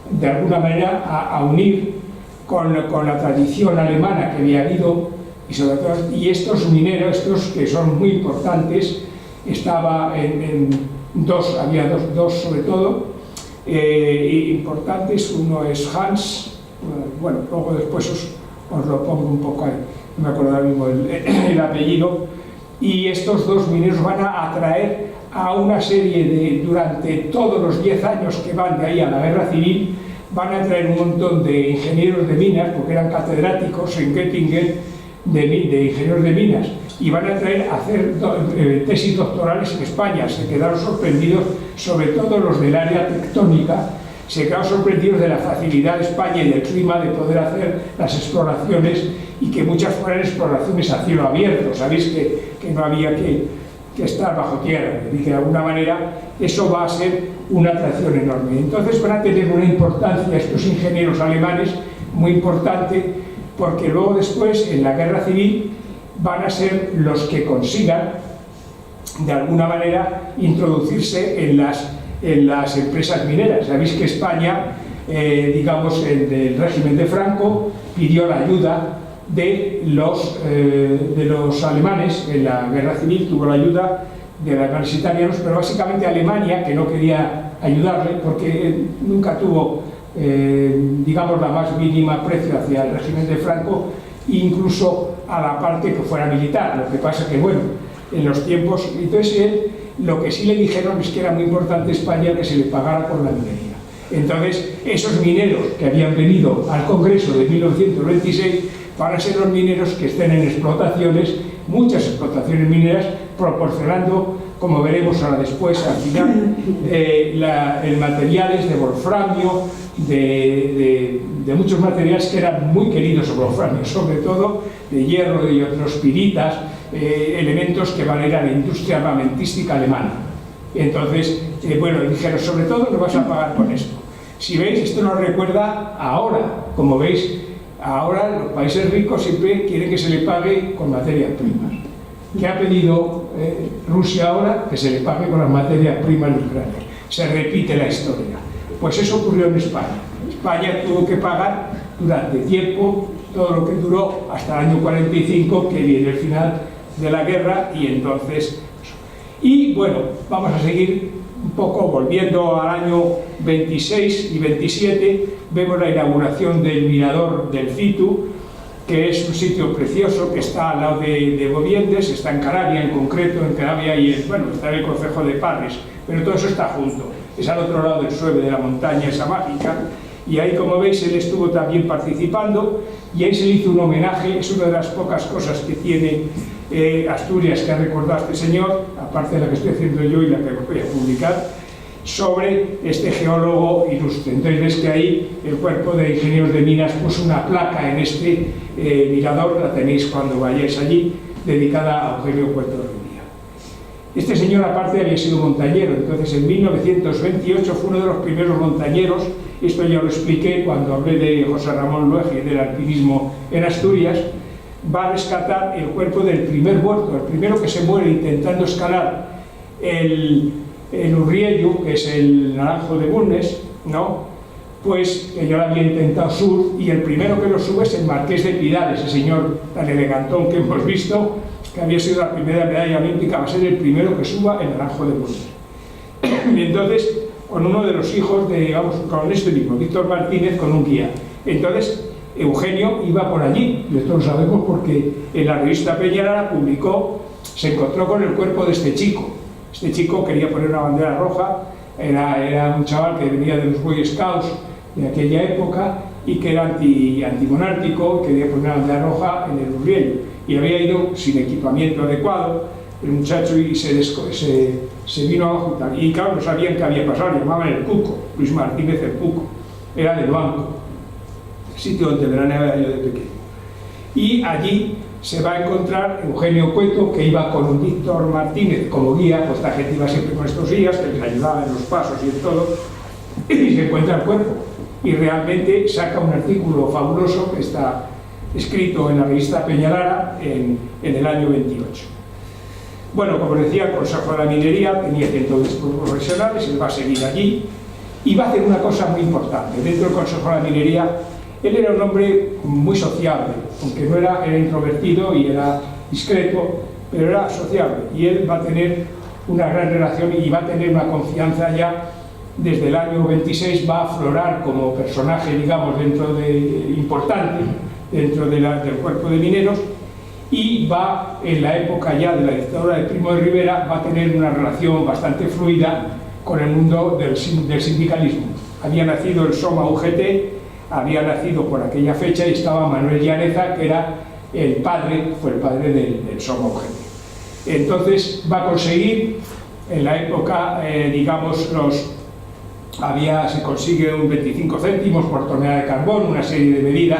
S3: de alguna manera a unir con la tradición alemana que había habido, y sobre todo, y estos mineros, estos que son muy importantes, estaba había dos sobre todo, importantes. Uno es Hans, bueno, luego después os lo pongo un poco ahí, no me acuerdo ahora mismo el apellido, y estos dos mineros van a atraer a una serie durante todos los 10 años que van de ahí a la guerra civil, van a traer un montón de ingenieros de minas, porque eran catedráticos en Göttingen de ingenieros de minas, y van a traer a hacer tesis doctorales en España. Se quedaron sorprendidos, sobre todo los del área tectónica, se quedaron sorprendidos de la facilidad de España y del clima de poder hacer las exploraciones, y que muchas fueran exploraciones a cielo abierto. Sabéis que no había que estar bajo tierra, y que de alguna manera eso va a ser una atracción enorme. Entonces van a tener una importancia estos ingenieros alemanes muy importante, porque luego después en la guerra civil van a ser los que consigan de alguna manera introducirse en las empresas mineras. Sabéis que España, digamos, el régimen de Franco pidió la ayuda de los alemanes en la guerra civil, tuvo la ayuda de los alemanes italianos, pero básicamente Alemania, que no quería ayudarle porque nunca tuvo, digamos, la más mínima aprecio hacia el régimen de Franco, incluso a la parte que fuera militar. Lo que pasa que, bueno, en los tiempos, entonces él, lo que sí le dijeron es que era muy importante España que se le pagara por la minería. Entonces, esos mineros que habían venido al Congreso de 1926 van a ser los mineros que estén en explotaciones, muchas explotaciones mineras, proporcionando, como veremos ahora después, al final, el materiales de wolframio, de muchos materiales que eran muy queridos sobre wolframio, sobre todo de hierro y otros piritas, elementos que van a ir a la industria armamentística alemana. Entonces, bueno, dijeron, sobre todo nos vas a pagar con esto. Si veis, esto nos recuerda ahora, como veis, ahora los países ricos siempre quieren que se le pague con materias primas. ¿Qué ha pedido Rusia ahora? Que se le pague con las materias primas de Ucrania. Se repite la historia. Pues eso ocurrió en España. España tuvo que pagar durante tiempo todo lo que duró hasta el año 45, que viene el final de la guerra, y entonces... Y bueno, vamos a seguir un poco volviendo al año 26 y 27, vemos la inauguración del mirador del Fitu, que es un sitio precioso que está al lado de Boviendes, está en Calabria en concreto, en Calabria y bueno, está en el concejo de Parres, pero todo eso está junto, es al otro lado del sueve de la montaña esa mágica, y ahí, como veis, él estuvo también participando, y ahí se le hizo un homenaje. Es una de las pocas cosas que tiene Asturias que ha recordado a este señor, aparte de la que estoy haciendo yo y la que voy a publicar, sobre este geólogo ilustre. Entonces ves que ahí el cuerpo de ingenieros de minas puso una placa en este mirador, la tenéis cuando vayáis allí, dedicada a Eugenio Cueto de Rubía. Este señor, aparte, había sido montañero. Entonces en 1928 fue uno de los primeros montañeros. Esto ya lo expliqué cuando hablé de José Ramón Luege, del alpinismo en Asturias. Va a rescatar el cuerpo del primer muerto, el primero que se muere intentando escalar el Urriello, que es el Naranjo de Bulnes, ¿no? Pues que yo lo había intentado sur, y el primero que lo sube es el Marqués de Pidal, ese señor tan elegantón que hemos visto, que había sido la primera medalla olímpica, va a ser el primero que suba el Naranjo de Bulnes. Y entonces, con uno de los hijos de, digamos, con este mismo, Víctor Martínez, con un guía. Entonces, Eugenio iba por allí, y esto lo sabemos porque en la revista Peñalara publicó, se encontró con el cuerpo de este chico. Este chico quería poner una bandera roja, era un chaval que venía de los Boy Scouts de aquella época y que era antimonárquico, quería poner una bandera roja en el Urriello, y había ido sin equipamiento adecuado el muchacho y se vino abajo, y claro, no sabían qué había pasado, le llamaban el Cuco, Luis Martínez el Cuco, era del Banco, sitio donde veraneaba yo de pequeño. Y allí se va a encontrar Eugenio Cueto, que iba con un Víctor Martínez como guía, pues la gente iba siempre con estos guías, que les ayudaba en los pasos y en todo, y se encuentra el cuerpo. Y realmente saca un artículo fabuloso que está escrito en la revista Peñalara en el año 28. Bueno, como decía, el Consejo de la Minería tenía 110 profesionales, él va a seguir allí y va a hacer una cosa muy importante. Dentro del Consejo de la Minería, él era un hombre muy sociable, aunque no era introvertido y era discreto, pero era sociable, y él va a tener una gran relación y va a tener una confianza ya desde el año 26, va a aflorar como personaje, digamos, importante dentro del cuerpo de mineros, y va, en la época ya de la dictadura de Primo de Rivera, va a tener una relación bastante fluida con el mundo del sindicalismo. Había nacido el SOMA UGT, había nacido por aquella fecha, y estaba Manuel Llaneza, que era fue el padre del SOMA UGT. Entonces va a conseguir, en la época, digamos, se consigue un 25 céntimos por tonelada de carbón, una serie de medidas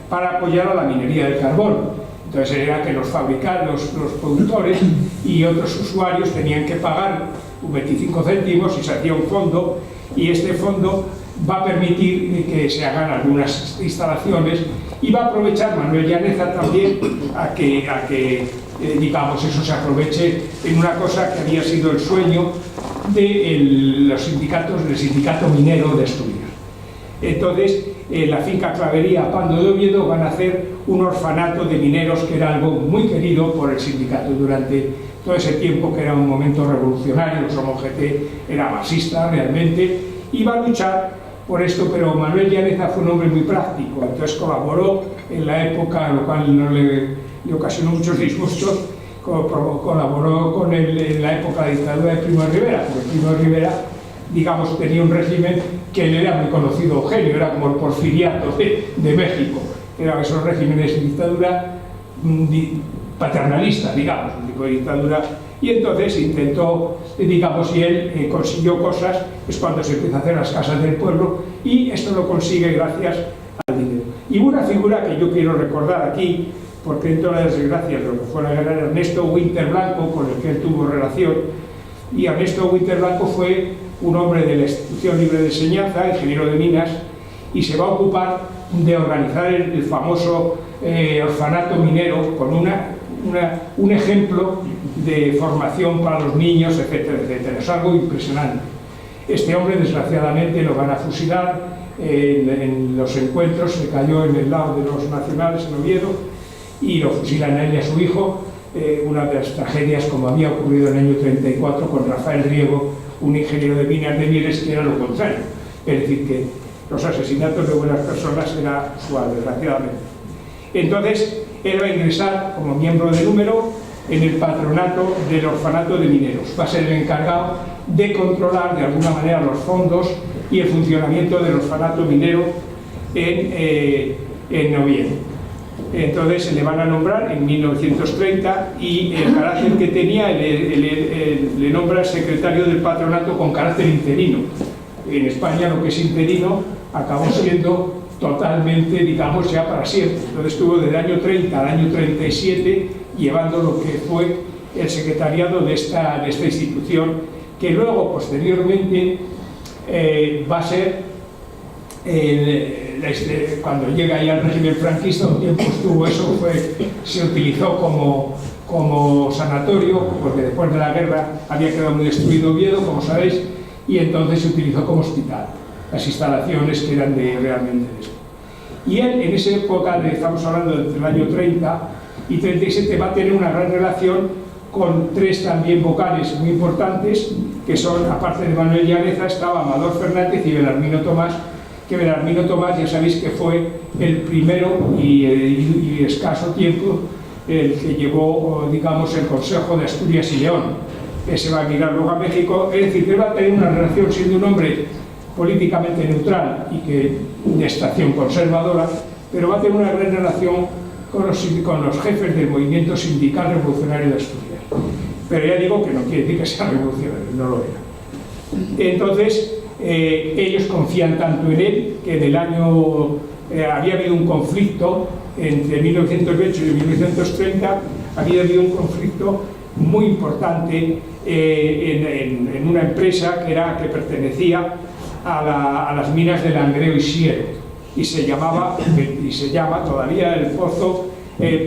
S3: para apoyar a la minería del carbón. Entonces era que los fabricantes, los productores y otros usuarios tenían que pagar un 25 céntimos y se hacía un fondo, y este fondo va a permitir que se hagan algunas instalaciones, y va a aprovechar Manuel Llaneza también a que digamos, eso se aproveche en una cosa que había sido el sueño de los sindicatos, del sindicato minero de Asturias. Entonces, en la finca Clavería Pando de Oviedo van a hacer un orfanato de mineros, que era algo muy querido por el sindicato durante todo ese tiempo, que era un momento revolucionario. El SOMA UGT era marxista realmente, y va a luchar por esto, pero Manuel Llaneza fue un hombre muy práctico, entonces colaboró en la época, lo cual no le ocasionó muchos disgustos, colaboró con él en la época de la dictadura de Primo de Rivera, porque Primo de Rivera digamos, tenía un régimen que él era muy conocido, Eugenio, era como el porfiriato de México, eran esos regímenes de dictadura paternalista, digamos, un tipo de dictadura, y entonces intentó, digamos, y él consiguió cosas, es cuando se empieza a hacer las casas del pueblo, y esto lo consigue gracias al dinero. Y una figura que yo quiero recordar aquí, porque en todas las desgracias lo que fue la guerra, era Ernesto Winterblanco, con el que él tuvo relación, y Ernesto Winterblanco fue un hombre de la Institución Libre de Enseñanza, ingeniero de minas, y se va a ocupar de organizar el famoso orfanato minero con un ejemplo de formación para los niños, etcétera, etcétera. Es algo impresionante. Este hombre, desgraciadamente, lo van a fusilar en los encuentros, se cayó en el lado de los nacionales en Oviedo y lo fusilan a él y a su hijo. Una de las tragedias, como había ocurrido en el año 34 con Rafael Riego, un ingeniero de minas de Mieres, que era lo contrario. Es decir, que los asesinatos de buenas personas era usual, desgraciadamente. Entonces, él va a ingresar como miembro de número en el patronato del orfanato de mineros. Va a ser el encargado de controlar de alguna manera los fondos y el funcionamiento del orfanato minero en Oviedo. Entonces se le van a nombrar en 1930 y el carácter que tenía le nombra secretario del patronato con carácter interino. En España lo que es interino acabó siendo totalmente, digamos, ya para siempre. Entonces estuvo desde el año 30 al año 37 llevando lo que fue el secretariado de esta institución, que luego, posteriormente, va a ser, cuando llega ya el régimen franquista, un tiempo estuvo eso, se utilizó como sanatorio, porque después de la guerra había quedado muy destruido Oviedo, como sabéis, y entonces se utilizó como hospital, las instalaciones que eran realmente de eso. Y él, en esa época, estamos hablando entre el año 30 y 37, va a tener una gran relación con tres también vocales muy importantes, que son, aparte de Manuel Llaneza, estaba Amador Fernández y Belarmino Tomás, que Belarmino Tomás ya sabéis que fue el primero y escaso tiempo el que llevó, digamos, el Consejo de Asturias y León, que se va a mirar luego a México. Es decir, que va a tener una relación, siendo un hombre políticamente neutral y que de estación conservadora, pero va a tener una gran relación con los jefes del movimiento sindical revolucionario de Asturias. Pero ya digo que no quiere decir que sea revolucionario, no lo era. Entonces, ellos confían tanto en él que en el año había habido un conflicto entre 1928 y 1930, había habido un conflicto muy importante en una empresa que pertenecía a las minas de Langreo y Siero, y se llama todavía el pozo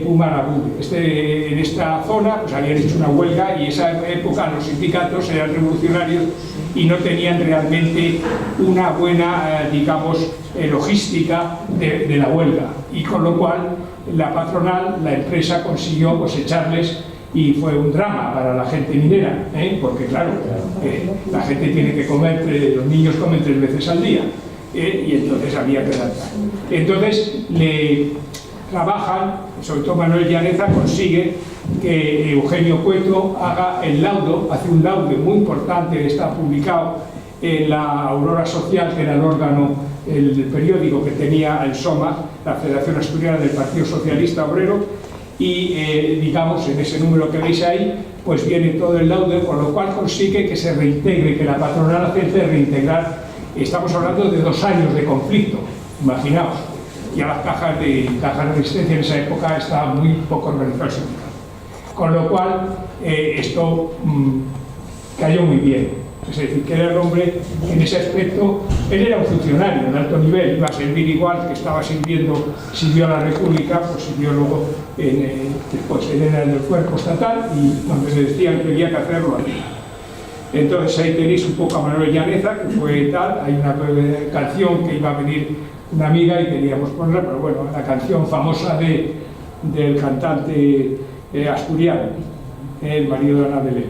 S3: Pumarabú. En esta zona pues habían hecho una huelga, y en esa época los sindicatos eran revolucionarios y no tenían realmente una buena, digamos, logística de la huelga, y con lo cual la patronal, la empresa, consiguió pues echarles, y fue un drama para la gente minera, porque claro, la gente tiene que comer, los niños comen 3 veces al día, y entonces había que adaptar. Entonces le trabajan, sobre todo Manuel Llaneza consigue que Eugenio Cueto haga el laudo, hace un laudo muy importante que está publicado en la Aurora Social, que era el órgano, el periódico que tenía el SOMA, la Federación Asturiana del Partido Socialista Obrero, y digamos, en ese número que veis ahí, pues viene todo el laudo, con lo cual consigue que se reintegre, que la patronal acepte reintegrar. Estamos hablando de 2 años de conflicto, imaginaos. Ya las cajas de resistencia en esa época estaban muy poco organizadas, con lo cual esto cayó muy bien. Es decir, que era el hombre, en ese aspecto, él era un funcionario de alto nivel, iba a servir igual que estaba sirvió a la República, pues sirvió luego después en el cuerpo estatal, y cuando le decían que había que hacerlo, hacía. Entonces ahí tenéis un poco a Manuel Llaneza, que fue tal. Hay una canción que iba a venir una amiga y queríamos ponerla, pero bueno, la canción famosa del cantante asturiano, el marido de Ana Belén,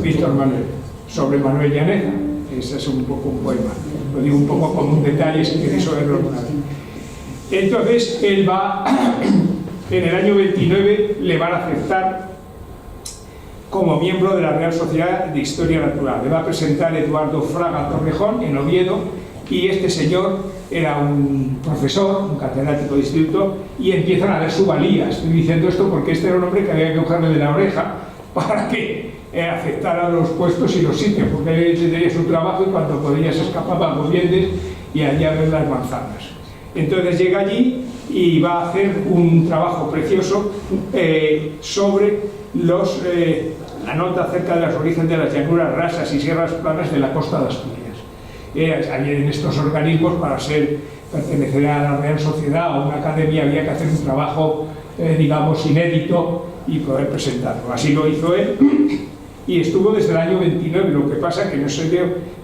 S3: Víctor Manuel, sobre Manuel Llaneza. Ese es un poco un poema, lo digo un poco como un detalle si queréis oírlo alguna vez. Entonces él va, en el año 29 le van a aceptar como miembro de la Real Sociedad de Historia Natural. Le va a presentar Eduardo Fraga Torrejón en Oviedo, y este señor era un profesor, un catedrático de instituto, y empiezan a ver su valía. Estoy diciendo esto porque este era un hombre que había que cogerle de la oreja para que aceptara los puestos y los sitios, porque él tenía su trabajo y cuando podía se escapaba a Gobiendes y allá a ver las manzanas. Entonces llega allí y va a hacer un trabajo precioso sobre la nota acerca de los orígenes de las llanuras rasas y sierras planas de la costa de Asturias. En estos organismos, para pertenecer a la Real Sociedad o a una academia, había que hacer un trabajo, digamos, inédito y poder presentarlo. Así lo hizo él, y estuvo desde el año 29. Lo que pasa es que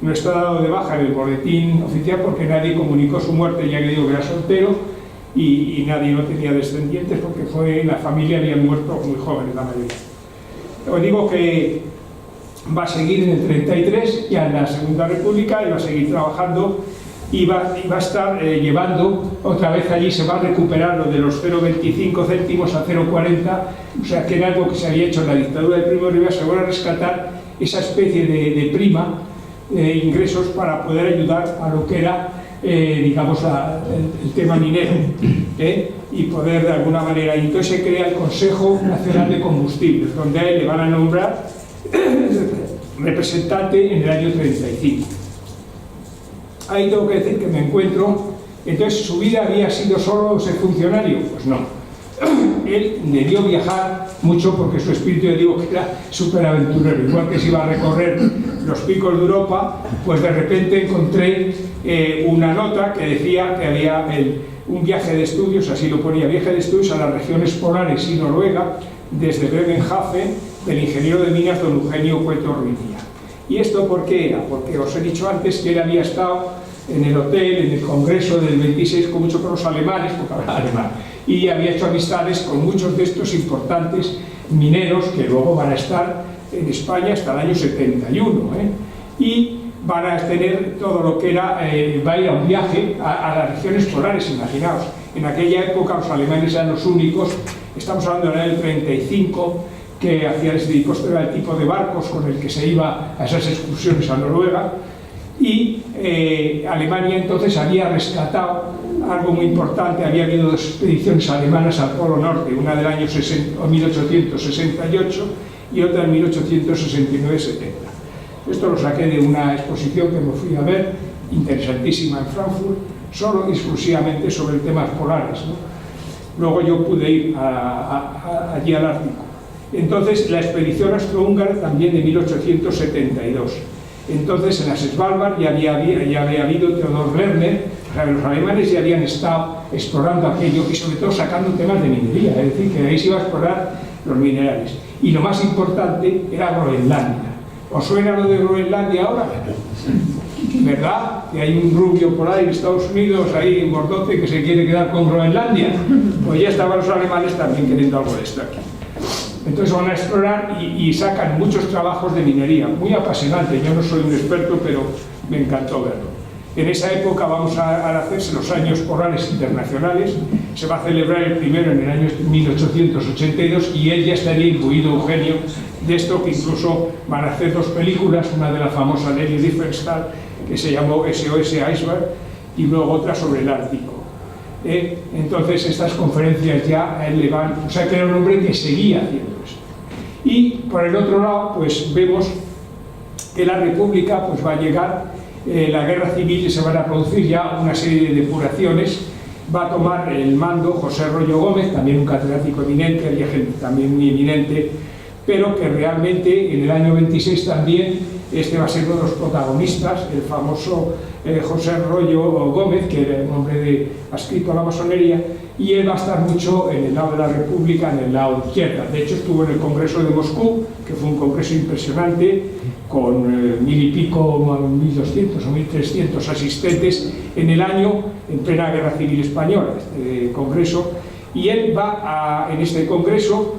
S3: no está dado de baja en el boletín oficial porque nadie comunicó su muerte, ya que digo que era soltero y nadie no tenía descendientes, porque la familia había muerto muy jóvenes la mayoría. Os digo que va a seguir en el 33, ya en la Segunda República, y va a seguir trabajando y va a estar llevando otra vez allí. Se va a recuperar lo de los 0,25 céntimos a 0,40, o sea que era algo que se había hecho en la dictadura de Primo de Rivera. Se va a rescatar esa especie de prima de ingresos para poder ayudar a lo que era, digamos, el tema minero, y poder de alguna manera. Y entonces se crea el Consejo Nacional de Combustibles, donde a él le van a nombrar representante en el año 35. Ahí tengo que decir que me encuentro. Entonces, ¿su vida había sido solo ser funcionario? Pues no. Él debió viajar mucho porque su espíritu, yo digo, que era súper aventurero. Igual que se iba a recorrer los picos de Europa, pues de repente encontré una nota que decía que había un viaje de estudios, así lo ponía, viaje de estudios a las regiones polares y Noruega, desde Bremenhaven, del ingeniero de minas don Eugenio Cueto Ruidía. ¿Y esto por qué era? Porque os he dicho antes que él había estado en el hotel, en el congreso del 26, con mucho con los alemanes, porque hablaba alemán, y había hecho amistades con muchos de estos importantes mineros que luego van a estar en España hasta el año 71, y van a tener todo lo que era, va a ir a un viaje a las regiones polares. Imaginaos, en aquella época los alemanes eran los únicos, estamos hablando del año 35, que hacían ese tipo de barcos con el que se iba a esas excursiones a Noruega, y Alemania entonces había rescatado algo muy importante. Había habido dos expediciones alemanas al Polo Norte, una del año 1868 y otra en 1869-70. Esto lo saqué de una exposición que me fui a ver, interesantísima, en Frankfurt, solo exclusivamente sobre temas polares, ¿no? Luego yo pude ir allí al Ártico. Entonces, la expedición austrohúngara también de 1872. Entonces, en las Svalbard ya había habido Theodor Lerner. O sea, los alemanes ya habían estado explorando aquello y sobre todo sacando temas de minería, es decir, que de ahí se iba a explorar los minerales. Y lo más importante era Groenlandia. ¿Os suena lo de Groenlandia ahora? ¿Verdad? Que hay un rubio por ahí en Estados Unidos, ahí en gordote, que se quiere quedar con Groenlandia. Pues ya estaban los alemanes también queriendo algo de esto aquí. Entonces van a explorar y sacan muchos trabajos de minería, muy apasionante. Yo no soy un experto, pero me encantó verlo. En esa época vamos a hacerse los años polares internacionales. Se va a celebrar el primero en el año 1882 y él ya estaría imbuido, Eugenio, de esto, que incluso van a hacer dos películas, una de la famosa Nelly Riefenstahl, que se llamó SOS Iceberg, y luego otra sobre el Ártico. Entonces estas conferencias ya a él le van, o sea que era un hombre que seguía haciendo esto. Y por el otro lado, pues vemos que la República pues va a llegar, la guerra civil, y se van a producir ya una serie de depuraciones. Va a tomar el mando José Rollo Gómez, también un catedrático eminente, había gente también muy eminente, pero que realmente en el año 26 también este va a ser uno de los protagonistas, el famoso José Rollo Gómez, que era un hombre adscrito a la masonería, y él va a estar mucho en el lado de la República, en el lado izquierda. De hecho, estuvo en el Congreso de Moscú, que fue un congreso impresionante, con 1000 y pico, 1200 o 1300 asistentes en el año, en plena Guerra Civil Española, este congreso, y él va en este congreso,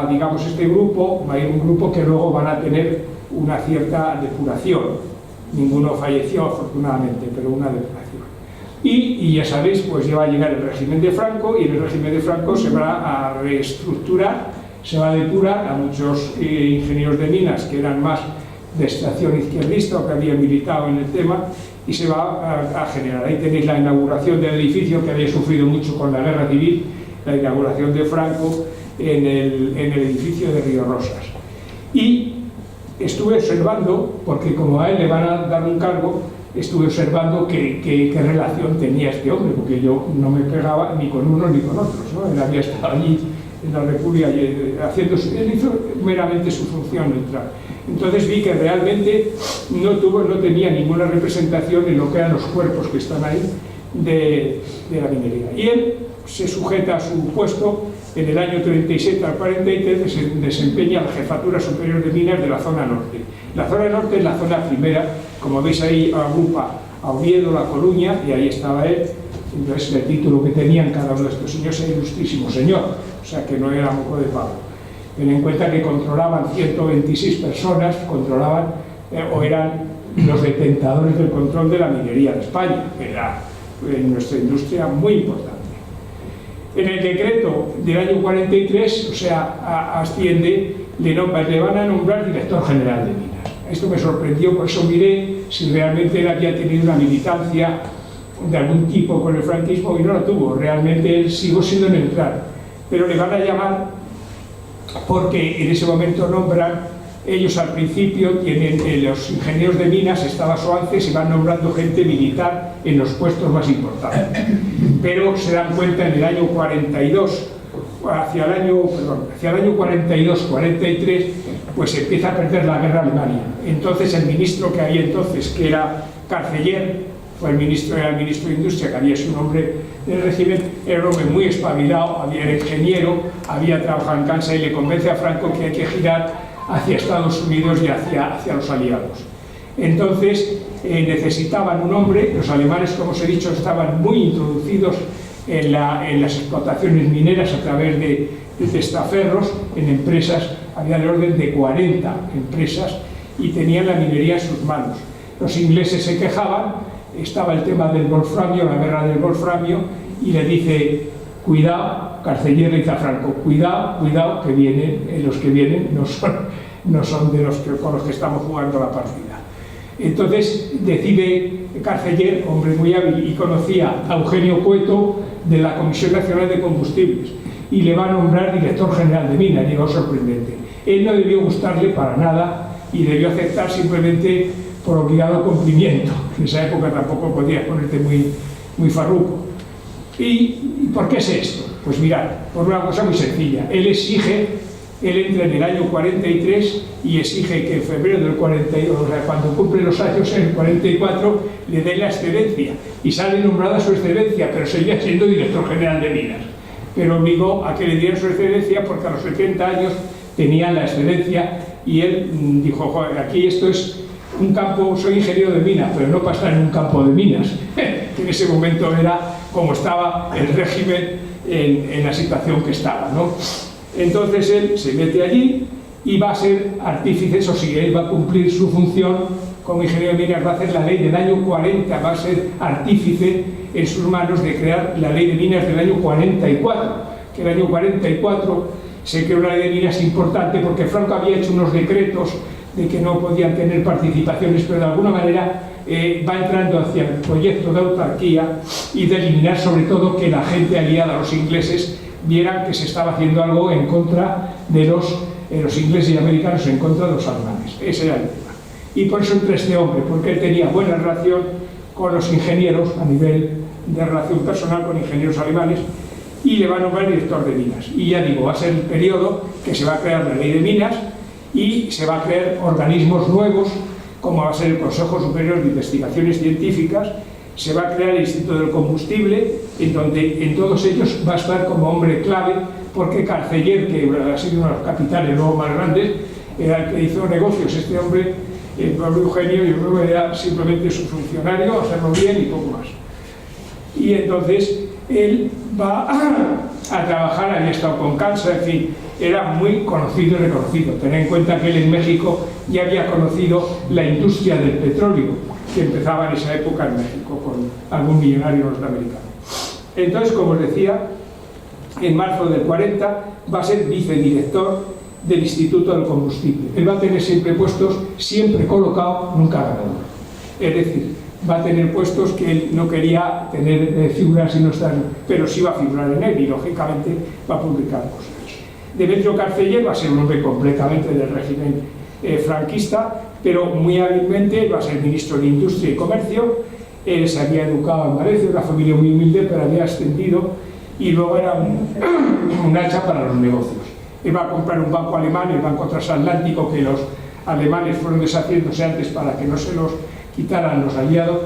S3: digamos, este grupo, va a ir un grupo que luego van a tener una cierta depuración. Ninguno falleció, afortunadamente, pero una depuración. Y ya sabéis, pues ya va a llegar el régimen de Franco, y en el régimen de Franco se va a reestructurar se va a depurar a muchos ingenieros de minas que eran más de extracción izquierdista o que habían militado en el tema, y se va a generar. Ahí tenéis la inauguración del edificio, que había sufrido mucho con la guerra civil, la inauguración de Franco en el edificio de Río Rosas. Y estuve observando, porque como a él le van a dar un cargo, estuve observando qué relación tenía este hombre, porque yo no me pegaba ni con unos ni con otros, ¿no? Él había estado allí en la República él hizo meramente su función neutral. Entonces vi que realmente no tenía ninguna representación en lo que eran los cuerpos que están ahí de la minería. Y él se sujeta a su puesto en el año 37 al 43, desempeña la jefatura superior de minas de la zona norte. La zona norte es la zona primera, como veis ahí agrupa a Oviedo, La Coruña, y ahí estaba él. Entonces el título que tenían cada uno de estos señores era ilustrísimo señor, o sea que no era moco de pavo. Ten en cuenta que controlaban 126 personas, o eran los detentadores del control de la minería de España, que era en nuestra industria muy importante. En el decreto del año 43, o sea, asciende, le van a nombrar director general de minas. Esto me sorprendió, por eso miré si realmente él había tenido una militancia de algún tipo con el franquismo, y no lo tuvo. Realmente él siguió siendo neutral, pero le van a llamar porque en ese momento nombran, ellos al principio tienen, los ingenieros de minas, estaba Soances, y van nombrando gente militar en los puestos más importantes, pero se dan cuenta en el año 42, hacia el año 42-43, pues empieza a perder la guerra Alemania. Entonces el ministro que había entonces, que era Carceller, era el ministro de Industria, que había sido un hombre del régimen, era un hombre muy espabilado, era ingeniero, había trabajado en Kansas, y le convence a Franco que hay que girar hacia Estados Unidos y hacia los aliados. Entonces necesitaban un hombre. Los alemanes, como os he dicho, estaban muy introducidos en las explotaciones mineras a través de testaferros, en empresas, había el orden de 40 empresas, y tenían la minería en sus manos. Los ingleses se quejaban. Estaba el tema del wolframio, la guerra del wolframio, y le dice, cuidado, Carceller le dice a Franco, cuidado, que vienen, los que vienen no son de con los que estamos jugando la partida. Entonces decide Carceller, hombre muy hábil, y conocía a Eugenio Cueto de la Comisión Nacional de Combustibles, y le va a nombrar director general de minas. Llegó sorprendente. Él no debió gustarle para nada, y debió aceptar simplemente por obligado cumplimiento. En esa época tampoco podías ponerte muy farruco. ¿Y por qué es esto? Pues mirad, por una cosa muy sencilla. Él entra en el año 43 y exige que en febrero del 42, o sea, cuando cumple los años, en el 44, le dé la excedencia. Y sale nombrada su excedencia, pero seguía siendo director general de minas. Pero obligó a que le dieran su excedencia, porque a los 70 años tenían la excedencia, y él dijo, joder, aquí esto es un campo, soy ingeniero de minas, pero no para estar en un campo de minas, que en ese momento era como estaba el régimen en la situación que estaba, ¿no? Entonces él se mete allí y va a ser artífice. Eso sí, él va a cumplir su función como ingeniero de minas, va a hacer la ley del año 40, va a ser artífice en sus manos de crear la ley de minas del año 44, que el año 44 se creó una ley de minas importante porque Franco había hecho unos decretos de que no podían tener participaciones, pero de alguna manera va entrando hacia el proyecto de autarquía y de eliminar, sobre todo, que la gente aliada a los ingleses vieran que se estaba haciendo algo en contra de los ingleses y americanos, en contra de los alemanes. Ese era el tema. Y por eso entra este hombre, porque él tenía buena relación con los ingenieros, a nivel de relación personal con ingenieros alemanes, y le va a nombrar director de minas. Y ya digo, va a ser el periodo que se va a crear la ley de minas, y se va a crear organismos nuevos, como va a ser el Consejo Superior de Investigaciones Científicas. Se va a crear el Instituto del Combustible, en donde en todos ellos va a estar como hombre clave, porque Carceller, que ha sido uno de los capitales luego más grandes, era el que hizo negocios. Este hombre, el Pablo Eugenio, yo creo que era simplemente su funcionario, hacerlo bien y poco más. Y entonces él va a trabajar, había estado con Kansas, en fin, era muy conocido y reconocido. Tened en cuenta que él en México ya había conocido la industria del petróleo, que empezaba en esa época en México con algún millonario norteamericano. Entonces, como os decía, en marzo del 40, va a ser vicedirector del Instituto del Combustible. Él va a tener siempre puestos, siempre colocado, nunca ganador. Es decir, va a tener puestos que él no quería tener figuras y no estar, pero sí va a figurar en él y lógicamente va a publicar cosas. Demetrio Carceller va a ser un hombre completamente del régimen franquista, pero muy hábilmente va a ser ministro de Industria y Comercio. Él se había educado en Valencia, una familia muy humilde, pero había ascendido y luego era un hacha para los negocios. Él va a comprar un banco alemán, el Banco Transatlántico, que los alemanes fueron deshaciéndose antes para que no se los quitaran los aliados,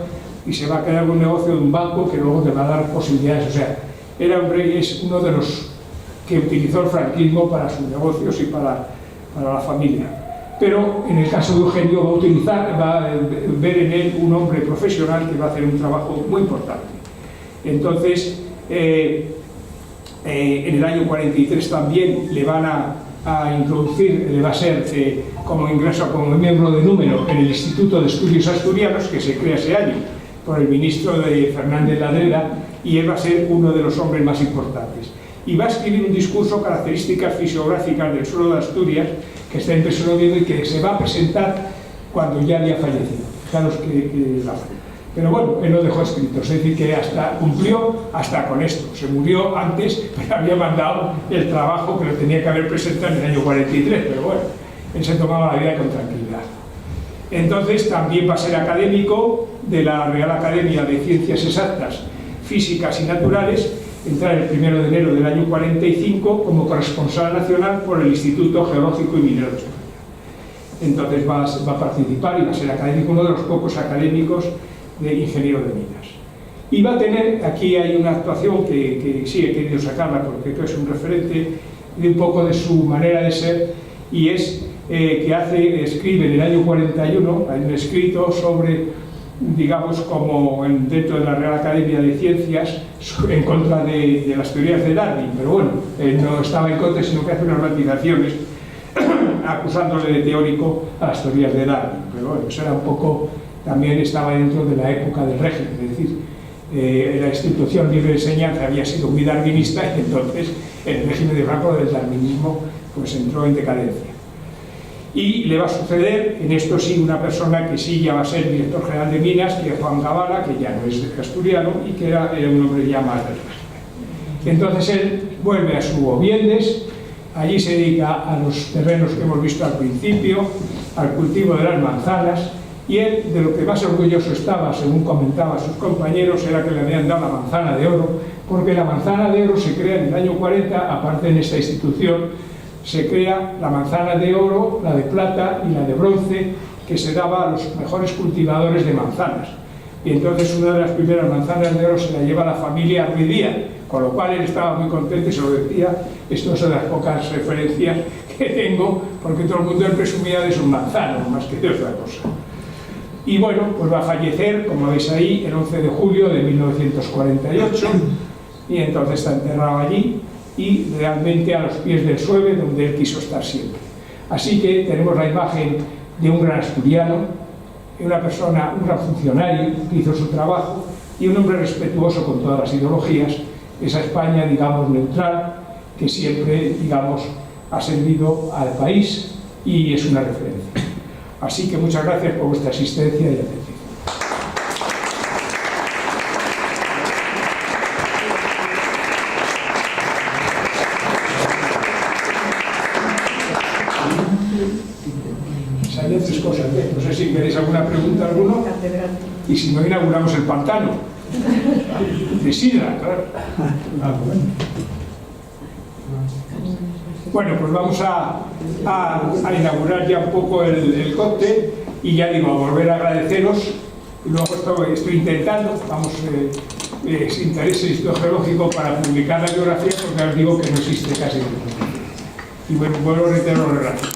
S3: y se va a quedar un negocio de un banco que luego te va a dar posibilidades. O sea, era un rey, es uno de los que utilizó el franquismo para sus negocios y para la familia. Pero en el caso de Eugenio va a ver en él un hombre profesional que va a hacer un trabajo muy importante. Entonces, en el año 43 también le van a introducir, le va a ser como ingreso, como miembro de número en el Instituto de Estudios Asturianos, que se crea ese año por el ministro de Fernández Ladreda, y él va a ser uno de los hombres más importantes. Y va a escribir un discurso, características fisiográficas del suelo de Asturias, que está impreso viendo y que se va a presentar cuando ya había fallecido. Fijaros que pero bueno, él lo dejó escrito, es decir, que cumplió hasta con esto. Se murió antes, pero había mandado el trabajo que lo tenía que haber presentado en el año 43, pero bueno, él se tomaba la vida con tranquilidad. Entonces también va a ser académico de la Real Academia de Ciencias Exactas, Físicas y Naturales, entrar el 1 de enero del año 45 como corresponsal nacional por el Instituto Geológico y Minero de España. Entonces va a participar y va a ser académico, uno de los pocos académicos de ingeniero de minas. Y va a tener, aquí hay una actuación que sí he querido sacarla porque creo que es un referente de un poco de su manera de ser, y es que escribe en el año 41, hay un escrito sobre, digamos, como dentro de la Real Academia de Ciencias, en contra de las teorías de Darwin, pero bueno, él no estaba en contra, sino que hace unas matizaciones acusándole de teórico a las teorías de Darwin, pero bueno, eso era un poco, también estaba dentro de la época del régimen, es decir, la institución libre de enseñanza había sido muy darwinista y entonces el régimen de Franco del darwinismo pues entró en decadencia. Y le va a suceder, en esto sí, una persona que sí ya va a ser director general de Minas, que es Juan Cabala, que ya no es asturiano y que era un hombre ya más del régimen. Entonces él vuelve a su Obiendes, allí se dedica a los terrenos que hemos visto al principio, al cultivo de las manzanas, y él, de lo que más orgulloso estaba, según comentaba a sus compañeros, era que le habían dado la manzana de oro, porque la manzana de oro se crea en el año 40, aparte en esta institución, se crea la manzana de oro, la de plata y la de bronce, que se daba a los mejores cultivadores de manzanas. Y entonces una de las primeras manzanas de oro se la lleva la familia Ruiz Díaz, con lo cual él estaba muy contento y se lo decía. Esto es de las pocas referencias que tengo, porque todo el mundo presumía de sus manzanas, más que de otra cosa. Y bueno, pues va a fallecer, como veis ahí, el 11 de julio de 1948, y entonces está enterrado allí, y realmente a los pies del Sueve, donde él quiso estar siempre. Así que tenemos la imagen de un gran asturiano, una persona, un gran funcionario que hizo su trabajo, y un hombre respetuoso con todas las ideologías, esa España, digamos, neutral, que siempre, digamos, ha servido al país y es una referencia. Así que muchas gracias por vuestra asistencia y atención. Hay tres cosas, no sé si queréis alguna pregunta alguno, y si no, inauguramos el pantano de sidra, claro. Bueno, pues vamos a inaugurar ya un poco el cóctel, y ya digo, a volver a agradeceros. Y luego estoy intentando, sin interés el Instituto Geológico para publicar la biografía, porque os digo que no existe casi. Y bueno, vuelvo a reiterar los gracias.